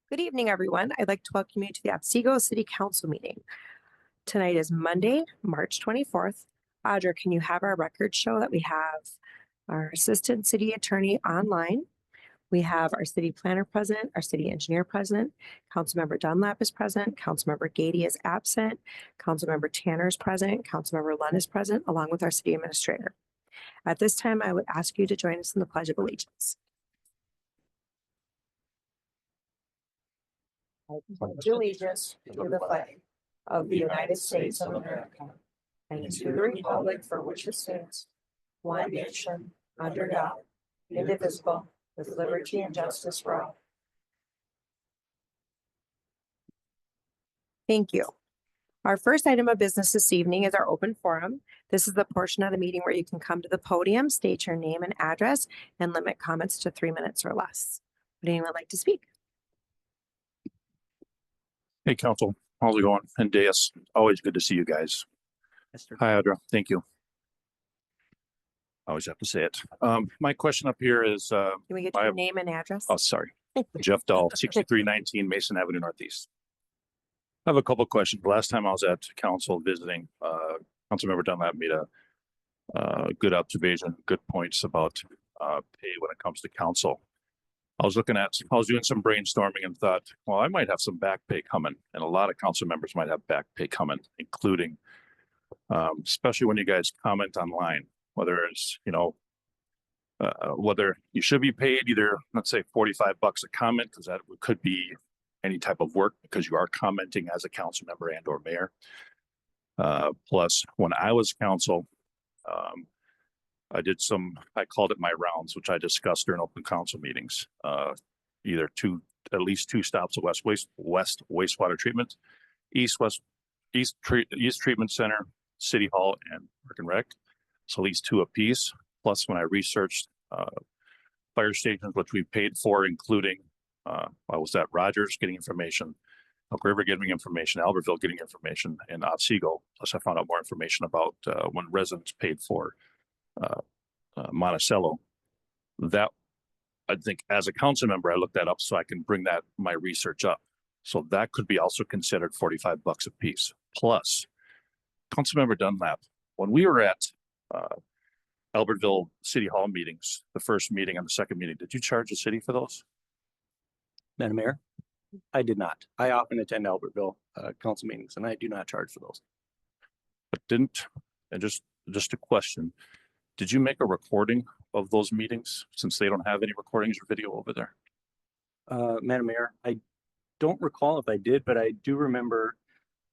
Good evening, everyone. I'd like to welcome you to the Otsego City Council meeting. Tonight is Monday, March 24th. Audra, can you have our record show that we have our Assistant City Attorney online? We have our City Planner present, our City Engineer present, Councilmember Dunlap is present, Councilmember Gady is absent, Councilmember Tanner is present, Councilmember Lunn is present, along with our City Administrator. At this time, I would ask you to join us in the Pledge of Allegiance. I pledge allegiance to the flag of the United States of America and to the republic for which it stands, one nation, under God, indivisible, with liberty and justice for all. Thank you. Our first item of business this evening is our open forum. This is the portion of the meeting where you can come to the podium, state your name and address, and limit comments to 3 minutes or less. Would anyone like to speak? Hey, Council, how's it going? And Deus, always good to see you guys. Hi, Adra. Thank you. I always have to say it. My question up here is, Can we get your name and address? Oh, sorry. Jeff Dahl, 6319 Mason Avenue Northeast. I have a couple of questions. Last time I was at council visiting, Councilmember Dunlap made a good observation, good points about pay when it comes to council. I was doing some brainstorming and thought, well, I might have some back pay coming, and a lot of council members might have back pay coming, including, especially when you guys comment online, whether it's, whether you should be paid either, let's say $45 a comment, because that could be any type of work because you are commenting as a council member and or mayor. Plus, when I was council, I called it my rounds, which I discussed during open council meetings, at least two stops of west wastewater treatment, east treatment center, city hall, and park and rec. So at least two apiece. Plus, when I researched fire stations, which we paid for, including I was at Rogers getting information, Elk River getting information, Albertville getting information, and Otsego. Plus, I found out more information about when residents paid for Monticello. That, I think, as a council member, I looked that up so I can bring my research up. So that could be also considered $45 a piece. Plus, Councilmember Dunlap, when we were at Albertville City Hall meetings, the first meeting and the second meeting, did you charge the city for those? Madam Mayor, I did not. I often attend Albertville council meetings, and I do not charge for those. But and just a question, did you make a recording of those meetings since they don't have any recordings or video over there? Madam Mayor, I don't recall if I did, but I do remember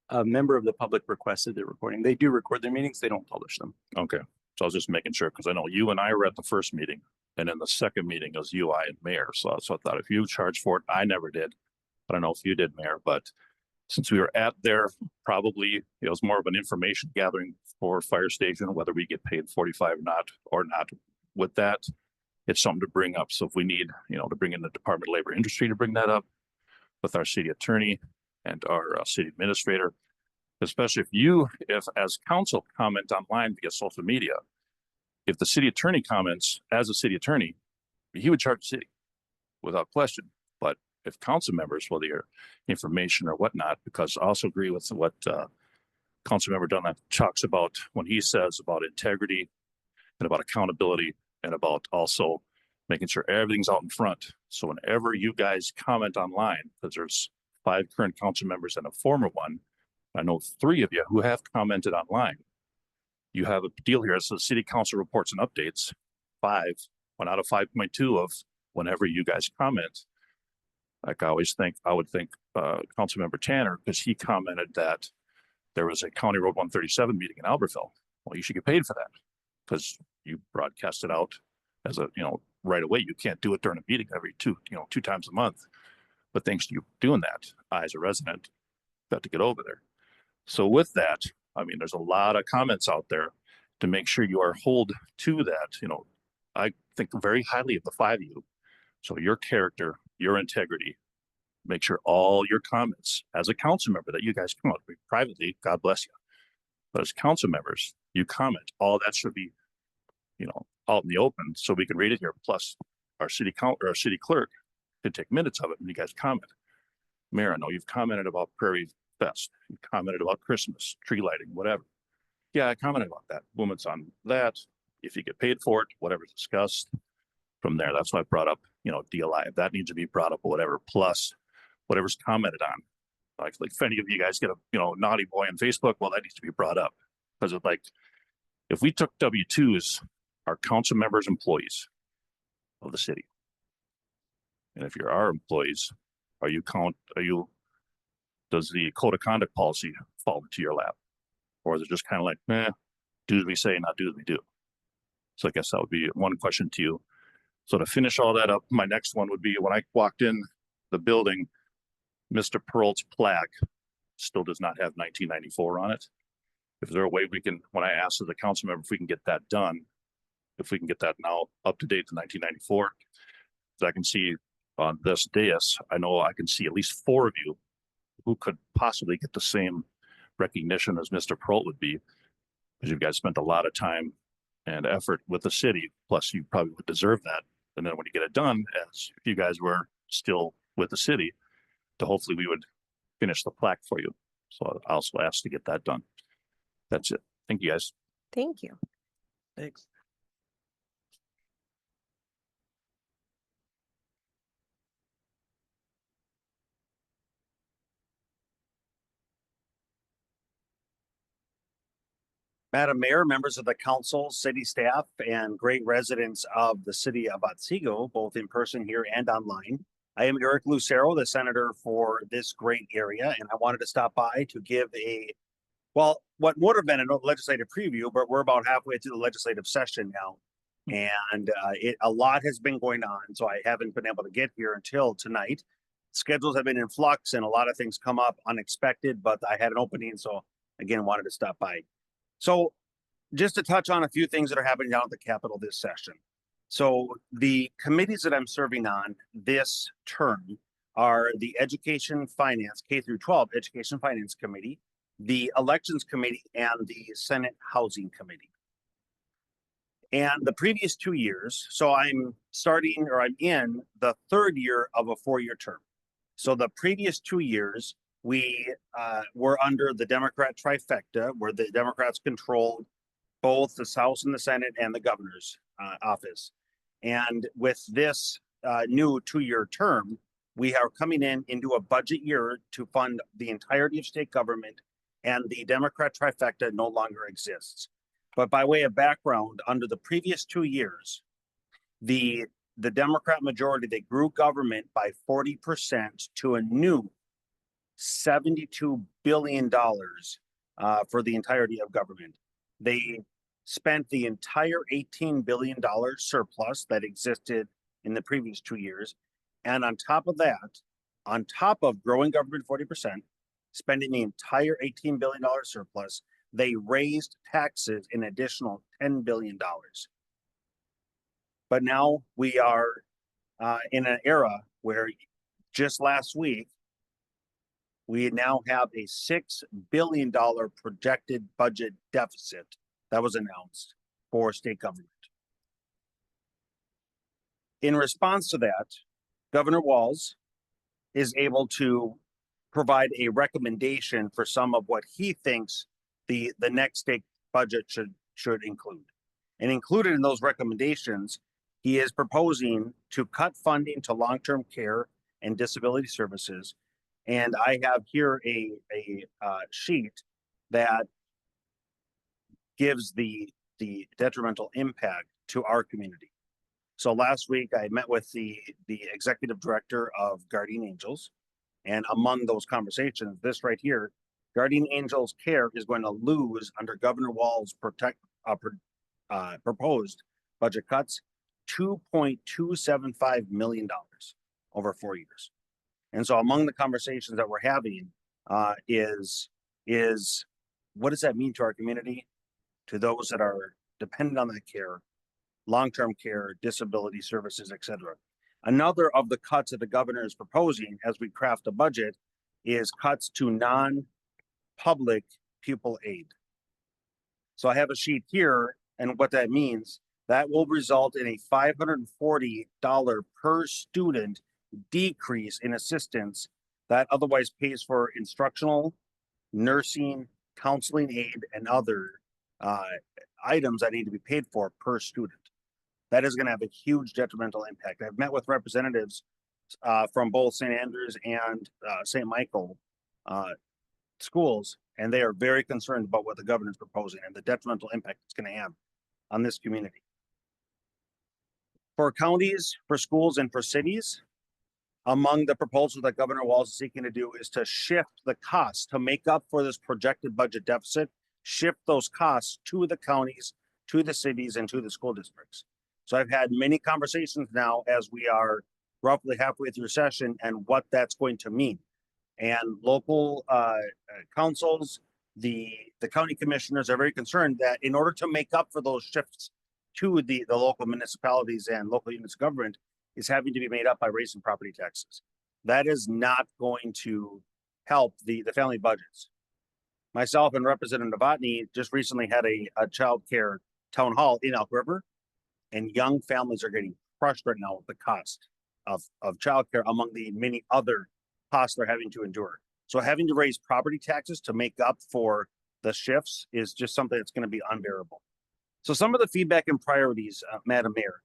a member of the public requested the recording. They do record their meetings. They don't publish them. Okay. So I was just making sure, because I know you and I were at the first meeting, and then the second meeting was you, I, and Mayor. So I thought if you charged for it, I never did. I don't know if you did, Mayor, but since we were at there, probably it was more of an information gathering for fire station, whether we get paid 45 or not. With that, it's something to bring up. So if we need, to bring in the Department of Labor Industry to bring that up with our city attorney and our city administrator, especially if as council comment online via social media, if the city attorney comments as a city attorney, he would charge the city without question. But if council members, whether your information or whatnot, because I also agree with what Councilmember Dunlap talks about when he says about integrity and about accountability and about also making sure everything's out in front. So whenever you guys comment online, because there's 5 current council members and a former one, I know 3 of you who have commented online. You have a deal here. So city council reports and updates, 1 out of 5.2 of whenever you guys comment. Like I would think Councilmember Tanner, because he commented that there was a County Road 137 meeting in Albertville. Well, you should get paid for that because you broadcast it out as right away. You can't do it during a meeting every 2 times a month. But thanks to you doing that, I, as a resident, got to get over there. So with that, I mean, there's a lot of comments out there to make sure you are hold to that. I think very highly of the 5 of you. So your character, your integrity, make sure all your comments as a council member that you guys come out privately, God bless you. But as council members, you comment, all that should be, out in the open so we can read it here. Plus our city clerk can take minutes of it and you guys comment. Mayor, I know you've commented about Prairie Fest, you commented about Christmas, tree lighting, whatever. Yeah, I commented about that. Women's on that. If you get paid for it, whatever's discussed from there, that's why I brought up, DLI, if that needs to be brought up or whatever, plus whatever's commented on. Like if any of you guys get a, naughty boy on Facebook, well, that needs to be brought up. Because it's like, if we took W-2s, our council members, employees of the city, and if you're our employees, does the code of conduct policy fall into your lap? Or is it just kind of like, do as we say, not do as we do? So I guess that would be one question to you. So to finish all that up, my next one would be when I walked in the building, Mr. Pearl's plaque still does not have 1994 on it. Is there a way we can, when I asked as a council member, if we can get that done, if we can get that now up to date to 1994, so I can see on this dais, I know I can see at least 4 of you who could possibly get the same recognition as Mr. Pearl would be, because you guys spent a lot of time and effort with the city, plus you probably would deserve that. And then when you get it done, as if you guys were still with the city, to hopefully we would finish the plaque for you. So I also asked to get that done. That's it. Thank you, guys. Thank you. Thanks. Madam Mayor, members of the council, city staff, and great residents of the city of Otsego, both in person here and online. I am Eric Lucero, the senator for this great area, and I wanted to stop by to give what would have been a legislative preview, but we're about halfway through the legislative session now. And a lot has been going on, so I haven't been able to get here until tonight. Schedules have been in flux and a lot of things come up unexpected, but I had an opening, so again, wanted to stop by. So just to touch on a few things that are happening down at the Capitol this session. So the committees that I'm serving on this term are the Education Finance, K through 12 Education Finance Committee, the Elections Committee, and the Senate Housing Committee. And the previous 2 years, so I'm in the 3rd year of a 4-year term. So the previous 2 years, we were under the Democrat trifecta, where the Democrats controlled both the House and the Senate and the governor's office. And with this new 2-year term, we are coming into a budget year to fund the entirety of state government, and the Democrat trifecta no longer exists. But by way of background, under the previous 2 years, the Democrat majority, they grew government by 40% to a new $72 billion for the entirety of government. They spent the entire $18 billion surplus that existed in the previous 2 years. And on top of that, on top of growing government 40%, spending the entire $18 billion surplus, they raised taxes an additional $10 billion. But now we are in an era where just last week, we now have a $6 billion projected budget deficit that was announced for state government. In response to that, Governor Walz is able to provide a recommendation for some of what he thinks the next state budget should include. And included in those recommendations, he is proposing to cut funding to long-term care and disability services. And I have here a sheet that gives the detrimental impact to our community. So last week I met with the executive director of Guardian Angels, and among those conversations, this right here, Guardian Angels Care is going to lose under Governor Walz's proposed budget cuts $2.275 million over 4 years. And so among the conversations that we're having is what does that mean to our community, to those that are dependent on that care, long-term care, disability services, etc. Another of the cuts that the governor is proposing as we craft a budget is cuts to non-public pupil aid. So I have a sheet here, and what that means, that will result in a $540 per student decrease in assistance that otherwise pays for instructional, nursing, counseling aid, and other items that need to be paid for per student. That is going to have a huge detrimental impact. I've met with representatives from both St. Andrews and St. Michael schools, and they are very concerned about what the governor's proposing and the detrimental impact it's going to have on this community. For counties, for schools, and for cities, among the proposals that Governor Walz is seeking to do is to shift the costs to make up for this projected budget deficit, shift those costs to the counties, to the cities, and to the school districts. So I've had many conversations now as we are roughly halfway through session and what that's going to mean. And local councils, the county commissioners are very concerned that in order to make up for those shifts to the local municipalities and local units of government is having to be made up by raising property taxes. That is not going to help the family budgets. Myself and Representative Novotny just recently had a child care town hall in Elk River, and young families are getting crushed right now with the cost of childcare among the many other costs they're having to endure. So having to raise property taxes to make up for the shifts is just something that's going to be unbearable. So some of the feedback and priorities, Madam Mayor,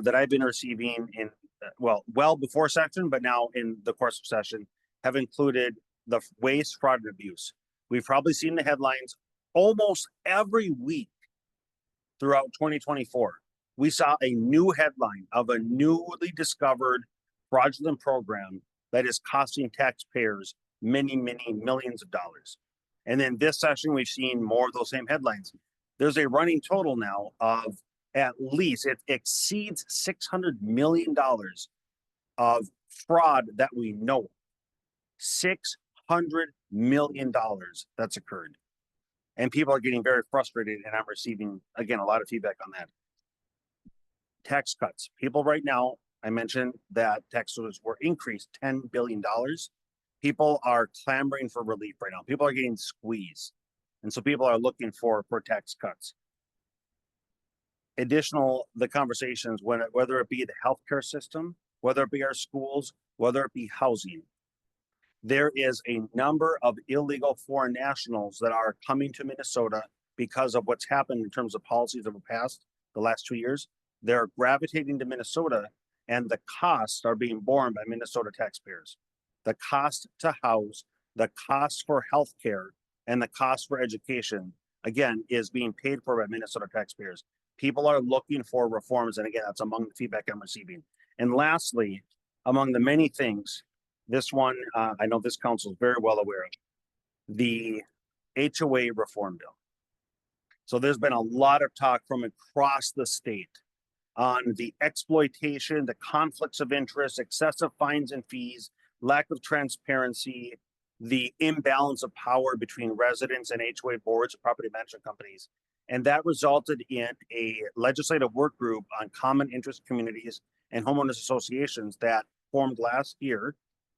that I've been receiving in, well before session, but now in the course of session, have included the waste, fraud, and abuse. We've probably seen the headlines almost every week throughout 2024. We saw a new headline of a newly discovered fraudulent program that is costing taxpayers many, many millions of dollars. And then this session, we've seen more of those same headlines. There's a running total now of at least, it exceeds $600 million of fraud that we know. $600 million that's occurred. And people are getting very frustrated, and I'm receiving, again, a lot of feedback on that. Tax cuts. People right now, I mentioned that taxes were increased $10 billion. People are clamoring for relief right now. People are getting squeezed. And so people are looking for tax cuts. The conversations, whether it be the healthcare system, whether it be our schools, whether it be housing, there is a number of illegal foreign nationals that are coming to Minnesota because of what's happened in terms of policies that were passed the last 2 years. They're gravitating to Minnesota, and the costs are being borne by Minnesota taxpayers. The cost to house, the cost for healthcare, and the cost for education, again, is being paid for by Minnesota taxpayers. People are looking for reforms, and again, that's among the feedback I'm receiving. And lastly, among the many things, this one, I know this council is very well aware of, the HOA reform bill. So there's been a lot of talk from across the state on the exploitation, the conflicts of interest, excessive fines and fees, lack of transparency, the imbalance of power between residents and HOA boards of property management companies. And that resulted in a legislative work group on common interest communities and homeowners associations that formed last year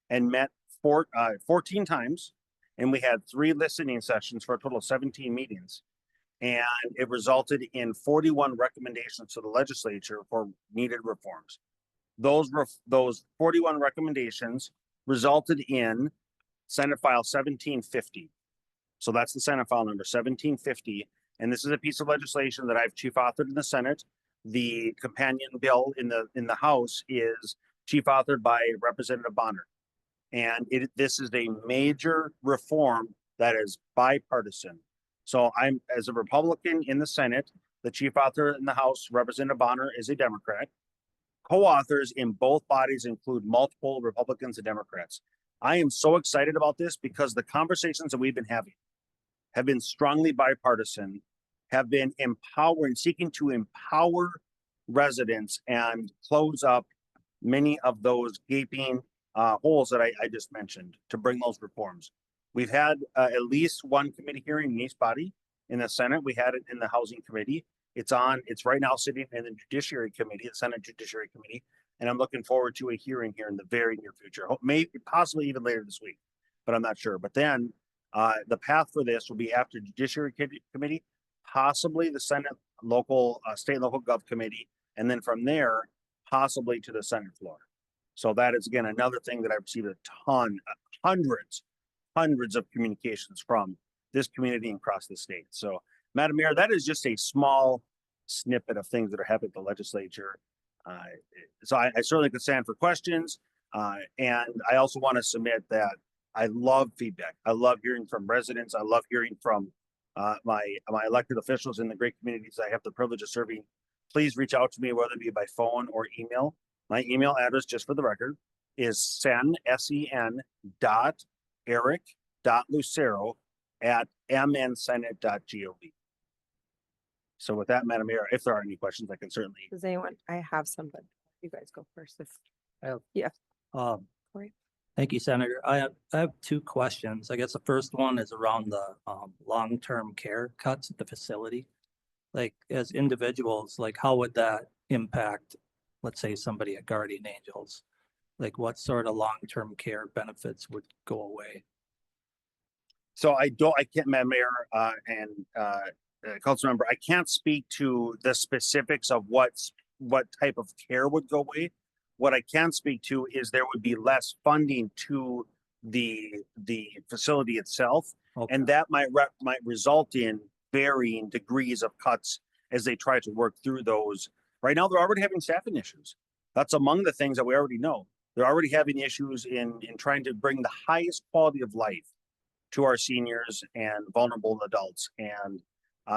and met 14 times. And we had 3 listening sessions for a total of 17 meetings. And it resulted in 41 recommendations to the legislature for needed reforms. Those 41 recommendations resulted in Senate File 1750. So that's the Senate File number 1750. And this is a piece of legislation that I've chief authored in the Senate. The companion bill in the House is chief authored by Representative Bonner. And this is a major reform that is bipartisan. So I'm, as a Republican in the Senate, the chief author in the House, Representative Bonner, is a Democrat. Co-authors in both bodies include multiple Republicans and Democrats. I am so excited about this because the conversations that we've been having have been strongly bipartisan, have been empowering, seeking to empower residents and close up many of those gaping holes that I just mentioned to bring those reforms. We've had at least one committee hearing in each body. In the Senate, we had it in the Housing Committee. It's right now sitting in the Judiciary Committee, the Senate Judiciary Committee. And I'm looking forward to a hearing here in the very near future, maybe possibly even later this week, but I'm not sure. But then the path for this will be after Judiciary Committee, possibly the Senate state and local gov committee. And then from there, possibly to the Senate floor. So that is again, another thing that I've received a ton, hundreds of communications from this community and across the state. So Madam Mayor, that is just a small snippet of things that are happening at the legislature. So I certainly could stand for questions. And I also want to submit that I love feedback. I love hearing from residents. I love hearing from my elected officials in the great communities I have the privilege of serving. Please reach out to me, whether it be by phone or email. My email address, just for the record, is sen.eric.lucero@mnsenate.gov. So with that, Madam Mayor, if there are any questions, I can certainly. Does anyone, I have some, but you guys go first. Thank you, Senator. I have two questions. I guess the first one is around the long-term care cuts at the facility. Like, as individuals, like, how would that impact, let's say, somebody at Guardian Angels? Like, what sort of long-term care benefits would go away? So I can't, Madam Mayor, and council member, I can't speak to the specifics of what type of care would go away. What I can speak to is there would be less funding to the facility itself, Okay. and that might result in varying degrees of cuts as they try to work through those. Right now, they're already having staffing issues. That's among the things that we already know. They're already having issues in trying to bring the highest quality of life to our seniors and vulnerable adults, and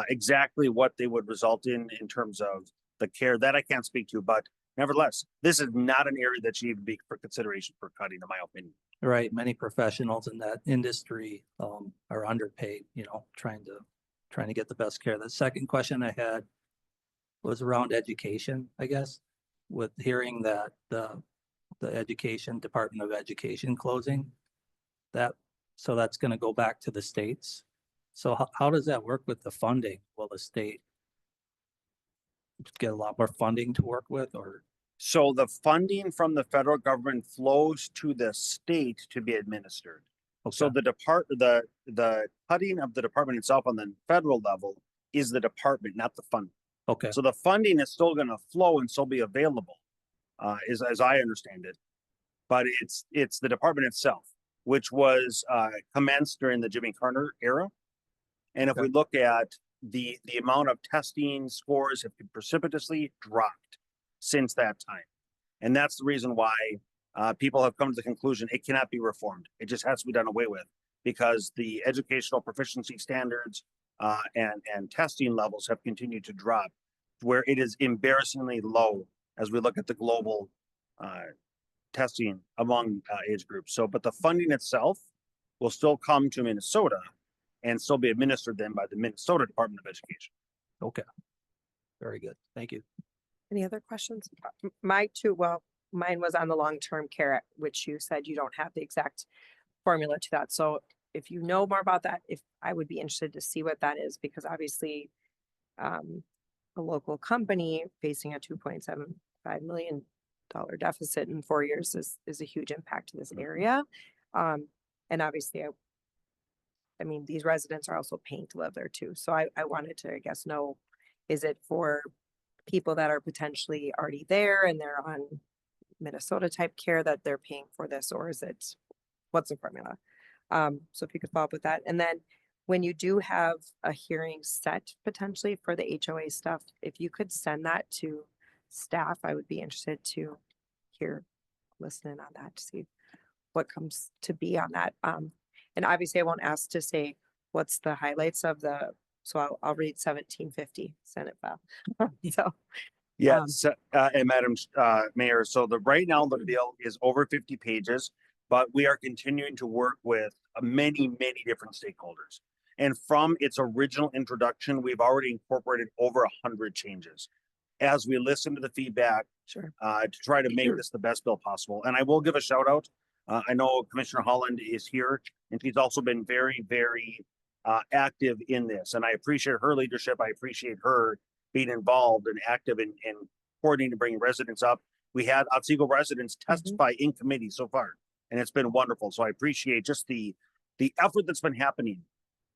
exactly what they would result in terms of the care that I can't speak to, but nevertheless, this is not an area that should even be for consideration for cutting, in my opinion. Right, many professionals in that industry are underpaid, trying to get the best care. The second question I had was around education, I guess, with hearing that the Department of Education closing, so that's going to go back to the states. So how does that work with the funding? Will the state get a lot more funding to work with, or? So the funding from the federal government flows to the state to be administered. So Okay. the cutting of the department itself on the federal level is the department, not the funding. Okay, So the funding is still going to flow and still be available, as I understand it. But it's the department itself, which was commenced during the Jimmy Carter era. And if we look at the amount of testing scores have precipitously dropped since that time. And that's the reason why people have come to the conclusion it cannot be reformed. It just has to be done away with, because the educational proficiency standards and testing levels have continued to drop, where it is embarrassingly low as we look at the global testing among age groups. So, but the funding itself will still come to Minnesota and still be administered then by the Minnesota Department of Education. okay. Very good. Thank you. Any other questions? Mine was on the long-term care, which you said you don't have the exact formula to that. So if you know more about that, I would be interested to see what that is, because obviously a local company facing a $2.75 million deficit in 4 years is a huge impact to this area. And obviously I mean, these residents are also paying to live there too. So I wanted to, I guess, know, is it for people that are potentially already there and they're on Minnesota type care that they're paying for this, or is it, what's the formula? So if you could follow up with that. And then when you do have a hearing set potentially for the HOA stuff, if you could send that to staff, I would be interested to listen in on that, to see what comes to be on that. And obviously I won't ask to say what's the highlights of so I'll read 1750 Senate file. So Yes, and Madam Mayor, so right now the bill is over 50 pages, but we are continuing to work with many different stakeholders. And from its original introduction, we've already incorporated over 100 changes as we listen to the feedback. Sure. To try to make this the best bill possible. And I will give a shout out. I know Commissioner Holland is here, and she's also been very active in this. And I appreciate her leadership. I appreciate her being involved and active in coordinating to bring residents up. We had Otsego residents testify in committee so far, and it's been wonderful. So I appreciate just the effort that's been happening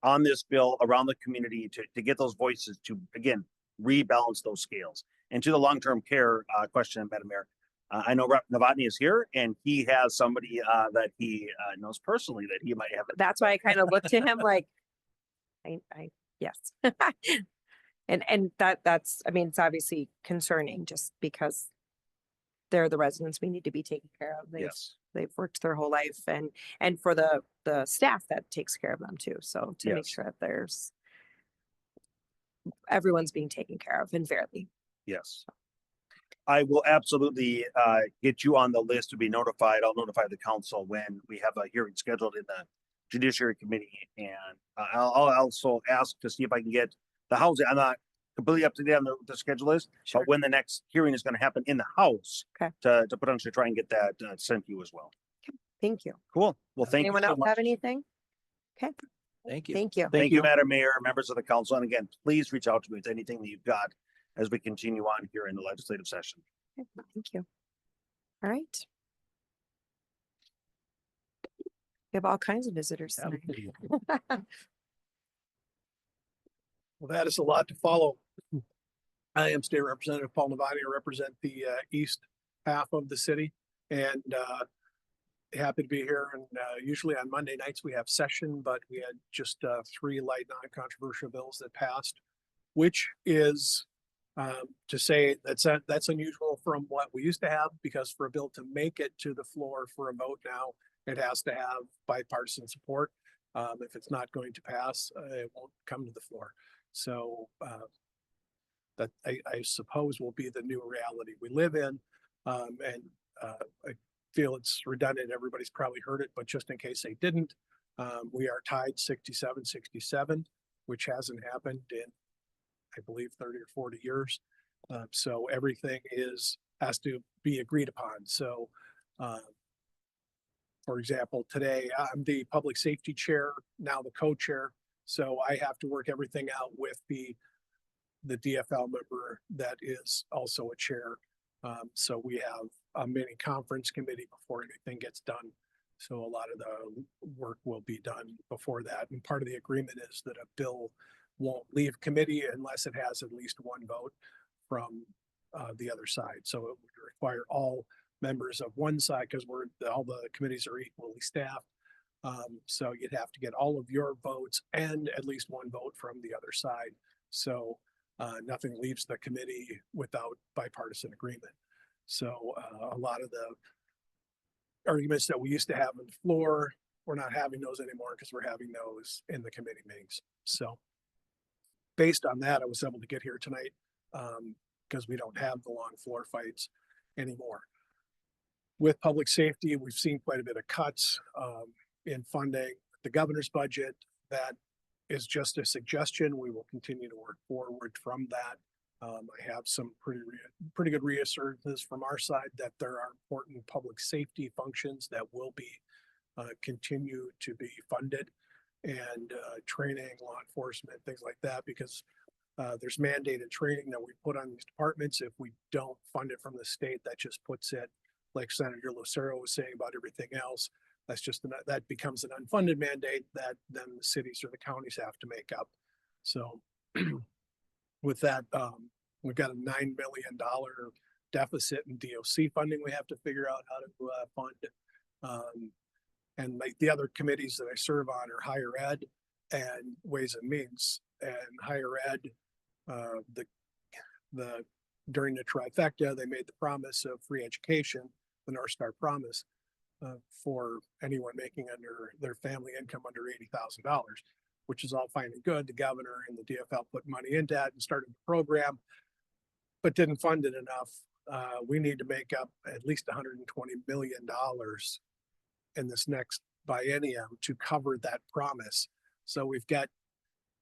on this bill around the community to get those voices to, again, rebalance those scales. And to the long-term care question, Madam Mayor, I know Rep. Novotny is here and he has somebody that he knows personally that he might have. That's why I kind of looked to him like, yes. And that's, I mean, it's obviously concerning just because they're the residents we need to be taking care of. Yes. They've worked their whole life and for the staff that takes care of them too. So to make Yes. sure that everyone's being taken care of and fairly. Yes. I will absolutely get you on the list to be notified. I'll notify the council when we have a hearing scheduled in the Judiciary Committee. And I'll also ask to see if I can get the housing. I'm not completely up to date on the schedule is, Sure. but when the next hearing is going to happen in the House Okay. to potentially try and get that sent to you as well. Thank you. Cool. Well, thank Anyone you so else much. have anything? Okay, Thank you. thank you. Thank you, Madam Mayor, members of the council. And again, please reach out to me with anything that you've got as we continue on here in the legislative session. Okay, thank you. All right. We have all kinds of visitors tonight. Well, that is a lot to follow. I am State Representative Paul Novotny. I represent the east half of the city and happy to be here. And usually on Monday nights we have session, but we had just 3 light non-controversial bills that passed, which is to say that's unusual from what we used to have, because for a bill to make it to the floor for a vote now, it has to have bipartisan support. If it's not going to pass, it won't come to the floor. So that I suppose will be the new reality we live in. And I feel it's redundant. Everybody's probably heard it, but just in case they didn't, we are tied 67-67, which hasn't happened in, I believe, 30 or 40 years. So everything has to be agreed upon. So for example, today I'm the public safety chair, now the co-chair. So I have to work everything out with the DFL member that is also a chair. So we have a mini conference committee before anything gets done. So a lot of the work will be done before that. And part of the agreement is that a bill won't leave committee unless it has at least 1 vote from the other side. So it would require all members of one side, because all the committees are equally staffed. So you'd have to get all of your votes and at least 1 vote from the other side. So nothing leaves the committee without bipartisan agreement. So a lot of the arguments that we used to have on the floor, we're not having those anymore because we're having those in the committee meetings. So based on that, I was able to get here tonight because we don't have the long floor fights anymore. With public safety, we've seen quite a bit of cuts in funding. The governor's budget, that is just a suggestion. We will continue to work forward from that. I have some pretty good reassurances from our side that there are important public safety functions that will be continue to be funded, and training, law enforcement, things like that, because there's mandated training that we put on these departments. If we don't fund it from the state, that just puts it, like Senator Lucero was saying about everything else, that's just that becomes an unfunded mandate that then the cities or the counties have to make up. So with that, we've got a $9 million deficit in DOC funding we have to figure out how to fund. And like the other committees that I serve on are higher ed and ways and means. And higher ed, during the trifecta, they made the promise of free education, the North Star promise, for anyone making under their family income under $80,000, which is all fine and good. The governor and the DFL put money into that and started the program, but didn't fund it enough. We need to make up at least $120 million in this next biennium to cover that promise. So we've got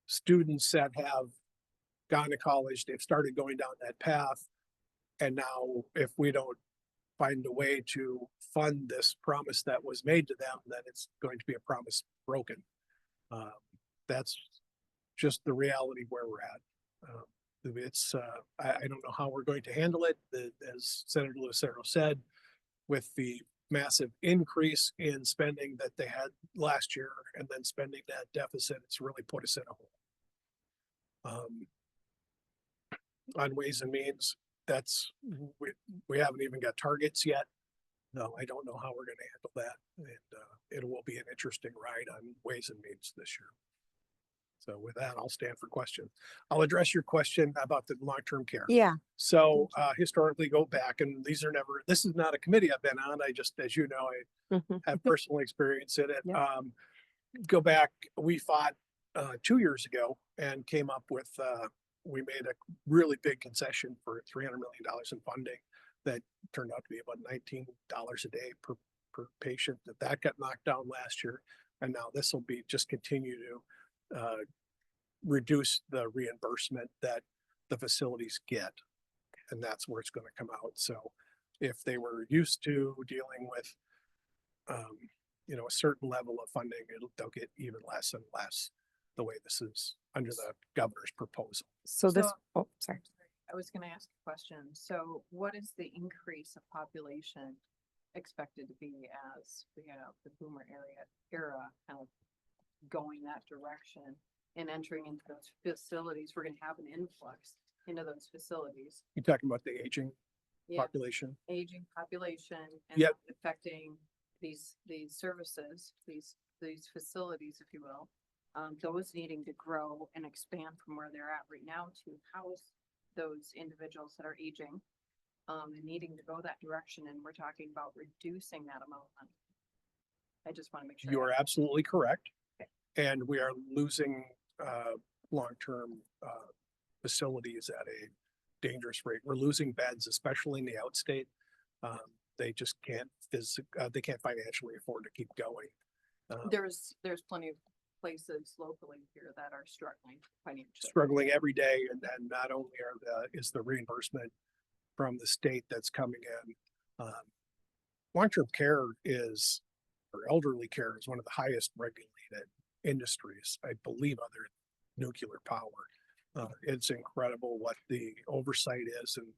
students that have gone to college, they've started going down that path. And now if we don't find a way to fund this promise that was made to them, then it's going to be a promise broken. That's just the reality where we're at. I don't know how we're going to handle it. As Senator Lucero said, with the massive increase in spending that they had last year and then spending that deficit, it's really put us in a hole. On ways and means, that's, we haven't even got targets yet. No, I don't know how we're gonna handle that, and it will be an interesting ride on Ways and Means this year. So with that, I'll stand for questions. I'll address your question about the long-term care. Yeah, So historically go back, and these are never, this is not a committee I've been on. I just, as you know, I mhm, have personal experience in it. Yeah. Go back, we fought 2 years ago and came up with, we made a really big concession for $300 million in funding that turned out to be about $19 a day per patient. That got knocked down last year. And now this will be, just continue to reduce the reimbursement that the facilities get. And that's where it's going to come out. So if they were used to dealing with, a certain level of funding, they'll get even less and less the way this is under the governor's proposal. so this, So- oh, sorry. I was gonna ask a question. So what is the increase of population expected to be as we have the boomer era kind of going that direction and entering into those facilities? We're gonna have an influx into those facilities. You're talking about the aging Yeah, population. aging population and Yep. that affecting these services, these facilities, if you will. Those needing to grow and expand from where they're at right now to house those individuals that are aging. And needing to go that direction, and we're talking about reducing that amount of money. I just want to make sure. You are absolutely correct. Okay. And we are losing long-term facilities at a dangerous rate. We're losing beds, especially in the outstate. They just can't they can't financially afford to keep going. There's plenty of places locally here that are struggling financially. Struggling every day, and then not only is the reimbursement from the state that's coming in. Long-term care is, or elderly care is one of the highest regulated industries, I believe, other than nuclear power. It's incredible what the oversight is and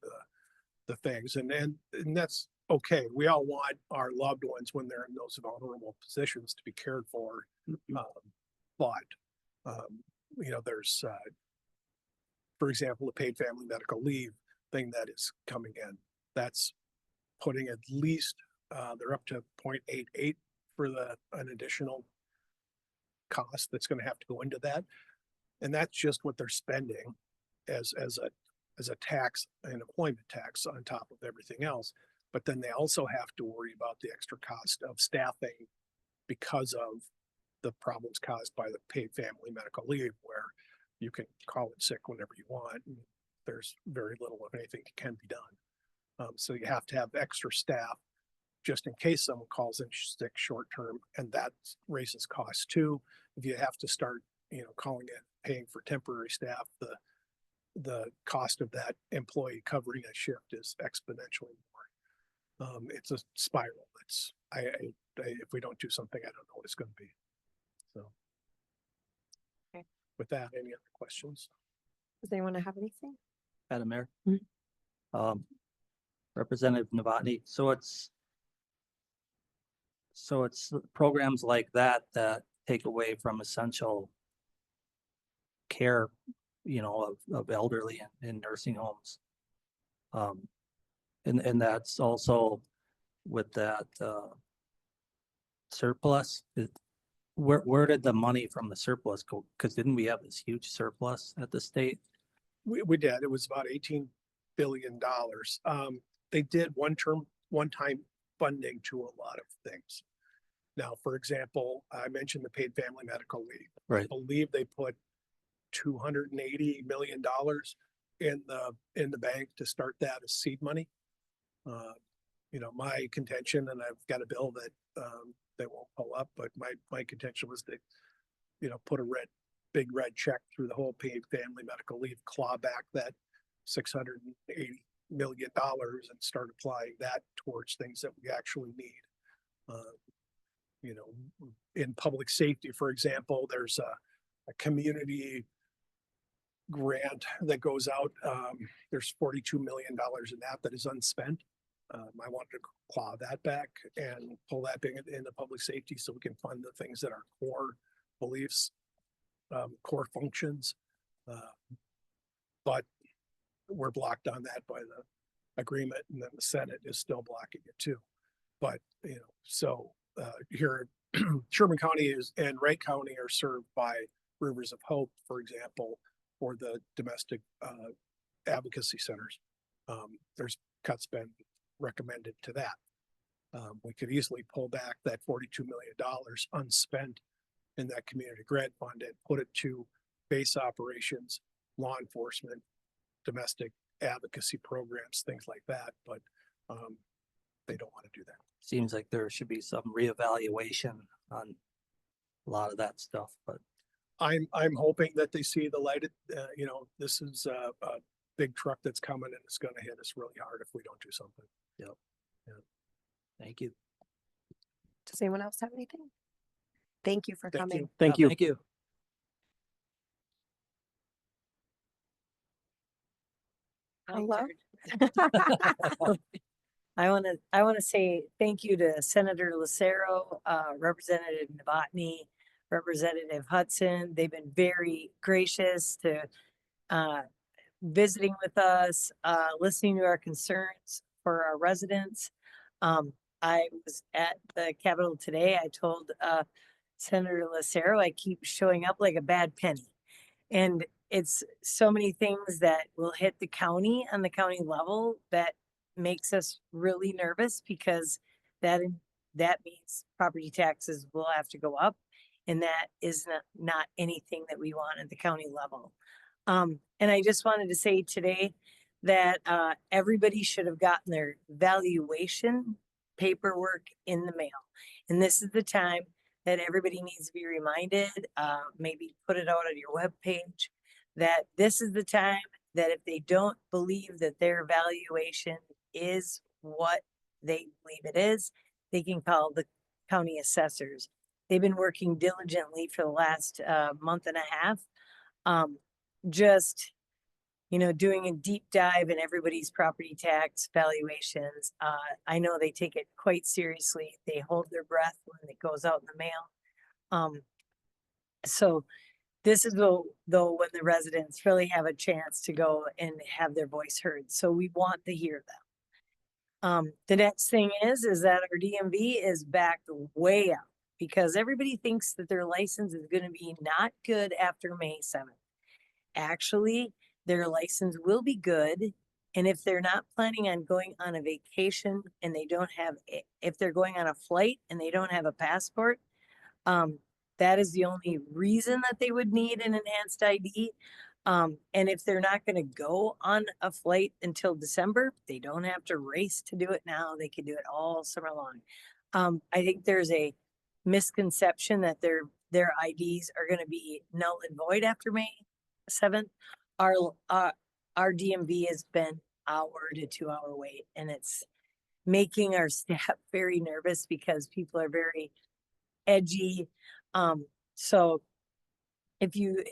the things, and that's okay. We all want our loved ones when they're in those vulnerable positions to be cared for. But there's, for example, the paid family medical leave thing that is coming in. That's putting at least, they're up to 0.88 for an additional cost that's going to have to go into that. And that's just what they're spending as a tax, an employment tax on top of everything else. But then they also have to worry about the extra cost of staffing because of the problems caused by the paid family medical leave, where you can call it sick whenever you want. And there's very little of anything that can be done. So you have to have extra staff just in case someone calls in sick short term, and that raises costs too. If you have to start, calling in, paying for temporary staff, the cost of that employee covering a shift is exponentially more. It's a spiral. If we don't do something, I don't know what it's going to be. So. Okay. With that, any other questions? Does anyone have anything? Madam Mayor. Mhm. Representative Novotny, so it's programs like that take away from essential care, of elderly in nursing homes. And that's also with that surplus. Where did the money from the surplus go? Because didn't we have this huge surplus at the state? We did. It was about $18 billion. They did one-time funding to a lot of things. Now, for example, I mentioned the paid family medical leave. Right. I believe they put $280 million in the bank to start that as seed money. My contention, and I've got a bill that they won't pull up, but my contention was to, put a big red check through the whole paid family medical leave, claw back that $680 million and start applying that towards things that we actually need. In public safety, for example, there's a community grant that goes out. There's $42 million in that is unspent. I wanted to claw that back and pull that back into public safety so we can fund the things that are core beliefs, core functions. But we're blocked on that by agreement, and then the Senate is still blocking it too. But, you know, so here, Sherman County is and Wright County are served by Rivers of Hope, for example, or the domestic advocacy centers. There's cuts been recommended to that. We could easily pull back that $42 million unspent in that community grant fund and put it to base operations, law enforcement, domestic advocacy programs, things like that. But they don't want to do that. Seems like there should be some reevaluation on a lot of that stuff, but I'm hoping that they see the light. You know, this is a big truck that's coming and it's going to hit us really hard if we don't do something. thank you. Does anyone else have anything? Thank you for Thank coming. you. Thank you. Thank you. Hello? I want to say thank you to Senator Lucero, Representative Novotny, Representative Hudson. They've been very gracious to visiting with us, listening to our concerns for our residents. I was at the Capitol today. I told Senator Lucero I keep showing up like a bad penny. And it's so many things that will hit the county on the county level that makes us really nervous, because that means property taxes will have to go up, and that is not anything that we want at the county level. And I just wanted to say today that everybody should have gotten their valuation paperwork in the mail, and this is the time that everybody needs to be reminded. Maybe put it out on your webpage, that this is the time that if they don't believe that their valuation is what they believe it is, they can call the county assessors. They've been working diligently for the last month and a half, just, you know, doing a deep dive in everybody's property tax valuations. I know they take it quite seriously. They hold their breath when it goes out in the mail. So this is though when the residents really have a chance to go and have their voice heard. So we want to hear them. The next thing is that our DMV is back way up, because everybody thinks that their license is going to be not good after May 7th. Actually, their license will be good. And if they're not planning on going on a vacation and they don't have, if they're going on a flight and they don't have a passport, that is the only reason that they would need an enhanced ID. And if they're not going to go on a flight until December, they don't have to race to do it now. They can do it all summer long. I think there's a misconception that their IDs are going to be null and void after May 7th. Our DMV has been hour to 2 hour wait, and it's making our staff very nervous because people are very edgy. So if you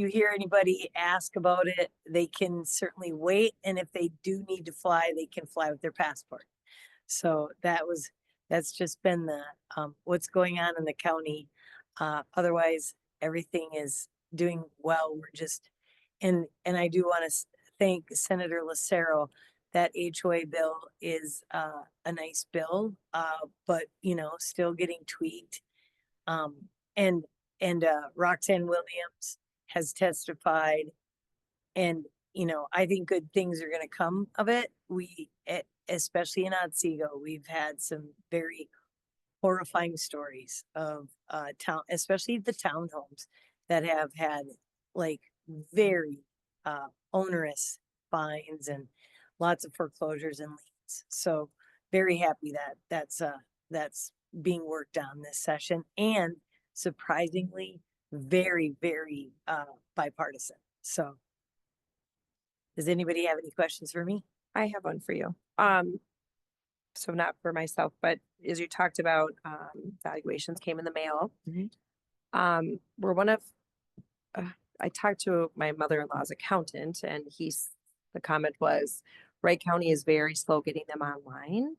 hear anybody ask about it, they can certainly wait. And if they do need to fly, they can fly with their passport. So that's just been the, what's going on in the county. Otherwise, everything is doing well. We're just, and I do want to thank Senator Lucero. That HOA bill is a nice bill, but you know, still getting tweaked. And Roxanne Williams has testified, and you know, I think good things are going to come of it. Especially in Otsego, we've had some very horrifying stories of town, especially the townhomes that have had like very onerous fines and lots of foreclosures and liens. So very happy that that's being worked on this session, and surprisingly very, very bipartisan. So does anybody have any questions for me? I have one for you. So not for myself, but as you talked about, valuations came in the mail. We're one of, I talked to my mother-in-law's accountant, and the comment was, Wright County is very slow getting them online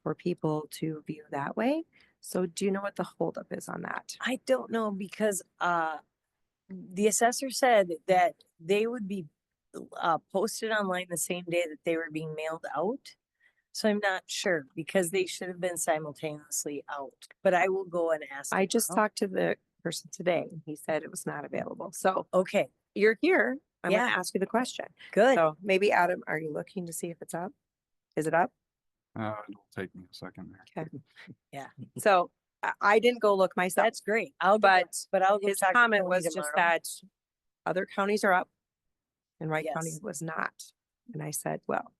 for people to view that way. So do you know what the holdup is on that? I don't know, because the assessor said that they would be posted online the same day that they were being mailed out. So I'm not sure because they should have been simultaneously out, but I will go and ask. I just tomorrow. talked to the person today. and He said it was not available. So Okay, you're here. I'm gonna Yeah. ask you the question. good. So maybe Adam, are you looking to see if it's up? Is it up? It'll take me a second there. Okay. So I didn't go look myself, That's great. I'll get, but I'll go his talk to comment Tony was just tomorrow. that other counties are up and Wright County Yes. was not. And I said, well,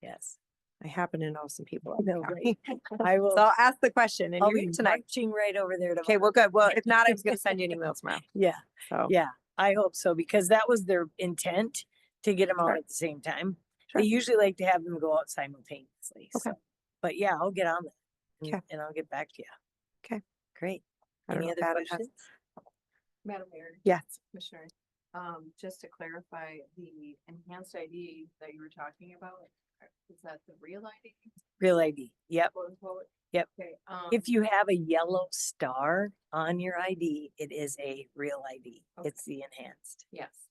Yes, I happen to know some people. I in the know, county. I will. So I'll ask the question and I'll you're be here tonight. marching right over there tomorrow. Okay, well, good. Well, if not, I was gonna send you an email tomorrow. Yeah, So. yeah, I hope so because that was their intent to get them out Sure. at the same time. Sure. They usually like to have them go out simultaneously. Okay. So, but yeah, I'll get on that. and- Okay. And I'll get back to you. Okay. Great. I don't Any know other if Adam has- questions? Madam Mayor. Yes. Commissioner, just to clarify, the enhanced ID that you were talking about, is that the real ID? Real ID. Yep. Quote unquote? Yep. Okay, If you have a yellow star on your ID, it is a real ID. Okay. It's the enhanced. yes.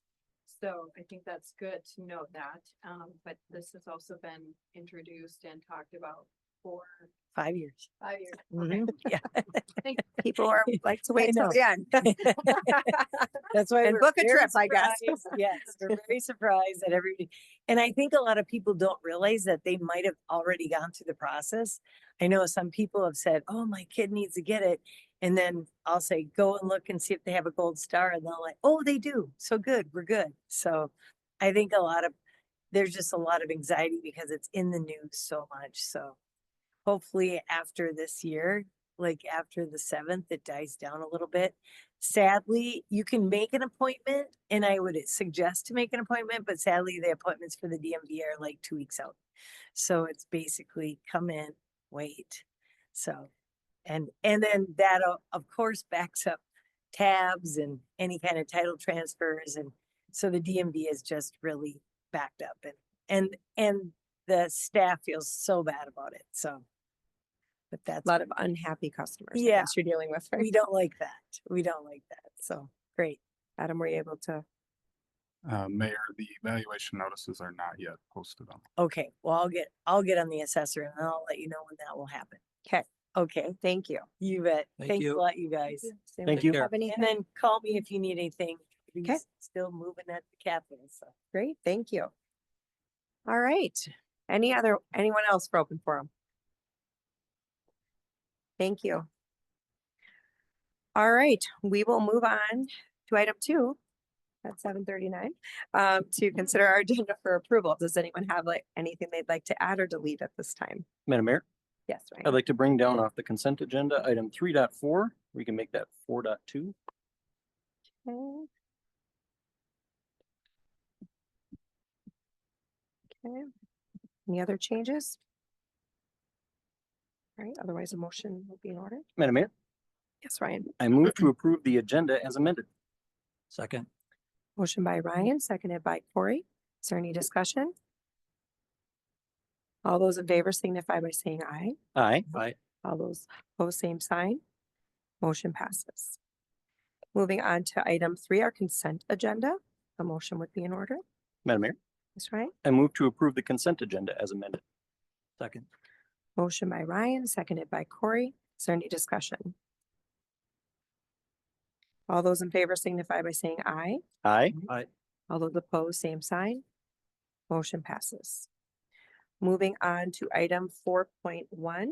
So I think that's good to know that, but this has also been introduced and talked about for 5 years. 5 years. Okay. Mhm, Yeah. People are like to wait till know. the end. That's why. And we're book a very trip, I guess. surprised. Yes, we're very surprised that everybody, and I think a lot of people don't realize that they might have already gone through the process. I know some people have said, oh, my kid needs to get it. And then I'll say, go and look and see if they have a gold star. And they're like, oh, they do. So good, we're good. So I think there's just a lot of anxiety because it's in the news so much. So hopefully after this year, like after the 7th, it dies down a little bit. Sadly, you can make an appointment and I would suggest to make an appointment, but sadly the appointments for the DMV are like 2 weeks out. So it's basically come in, wait. So, and then that of course backs up tabs and any kind of title transfers. And so the DMV is just really backed up and the staff feels so bad about it. So, but that's A lot of unhappy customers. I Yeah. guess you're dealing with, right? we don't like that. We don't like that. So great. Adam, were you able to? Mayor, the evaluation notices are not yet posted on. Okay. Well, I'll get on the assessor and I'll let you know when that will happen. Okay. Okay. Thank you. You bet. Thank Thanks a you. lot, you guys. Sam, Thank do you. Have And anything? then call me if you need anything. Okay. He's still moving at the capital. So Great, thank you. All right. Anyone else for open forum? Thank you. All right, we will move on to item 2 at 7:39 to consider our agenda for approval. Does anyone have like anything they'd like to add or delete at this time? Madam Mayor, Yes, I'd Ryan. like to bring down off the consent agenda, item 3.4. We can make that 4.2. Okay. Okay. Any other changes? All right, otherwise a motion will be in order. Madam Mayor, Yes, Ryan. I move to approve the agenda as amended. Second. Motion by Ryan, seconded by Corey. Is there any discussion? All those in favor signify by saying aye. Aye. Aye. All those opposed, same sign. Motion passes. Moving on to item 3, our consent agenda. A motion would be in order. Madam Mayor, That's right. I move to approve the consent agenda as amended. Second. Motion by Ryan, seconded by Corey. Is there any discussion? All those in favor signify by saying aye. Aye. Aye. All those opposed, same sign. Motion passes. Moving on to item 4.1.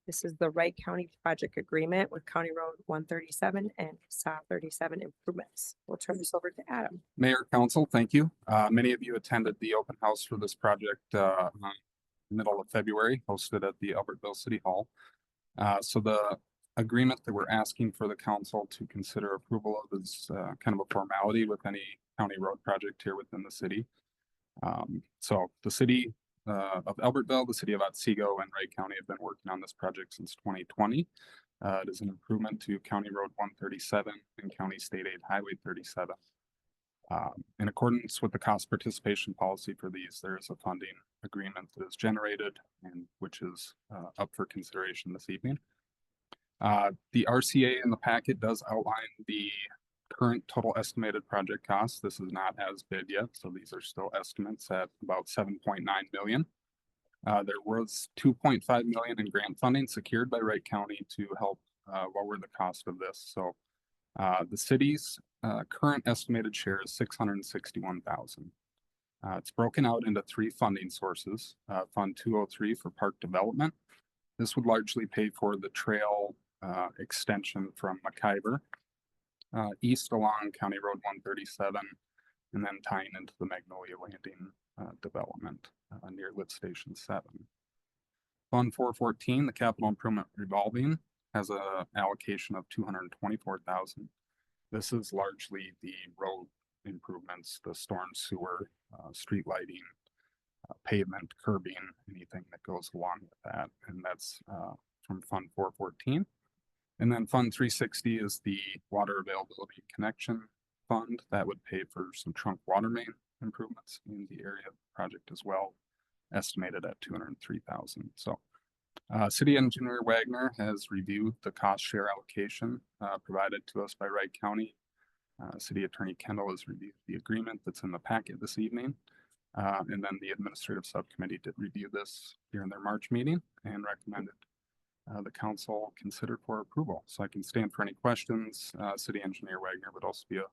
This is the Wright County Project Agreement with County Road 137 and SA 37 improvements. We'll turn this over to Adam. Mayor, Council, thank you. Many of you attended the open house for this project on middle of February, hosted at the Albertville City Hall. So the agreement that we're asking for the council to consider approval of is kind of a formality with any county road project here within the city. So the city of Albertville, the city of Otsego, and Wright County have been working on this project since 2020. It is an improvement to County Road 137 and County State Aid Highway 37. In accordance with the cost participation policy for these, there is a funding agreement that is generated and which is up for consideration this evening. The RCA in the packet does outline the current total estimated project costs. This is not as bid yet, so these are still estimates at about 7.9 million. There was 2.5 million in grant funding secured by Wright County to help lower the cost of this. So the city's current estimated share is 661,000. It's broken out into 3 funding sources. Fund 203 for park development. This would largely pay for the trail extension from McIver east along County Road 137, and then tying into the Magnolia Landing development near Lift Station 7. Fund 414, the capital improvement revolving, has a allocation of 224,000. This is largely the road improvements, the storm sewer, street lighting, pavement, curbing, anything that goes along with that. And that's from Fund 414. And then Fund 360 is the water availability connection fund that would pay for some trunk water main improvements in the area of the project as well, estimated at 203,000. So City Engineer Wagner has reviewed the cost share allocation provided to us by Wright County. City Attorney Kendall has reviewed the agreement that's in the packet this evening. And then the administrative subcommittee did review this during their March meeting and recommended the council consider for approval. So I can stand for any questions. City Engineer Wagner would also be a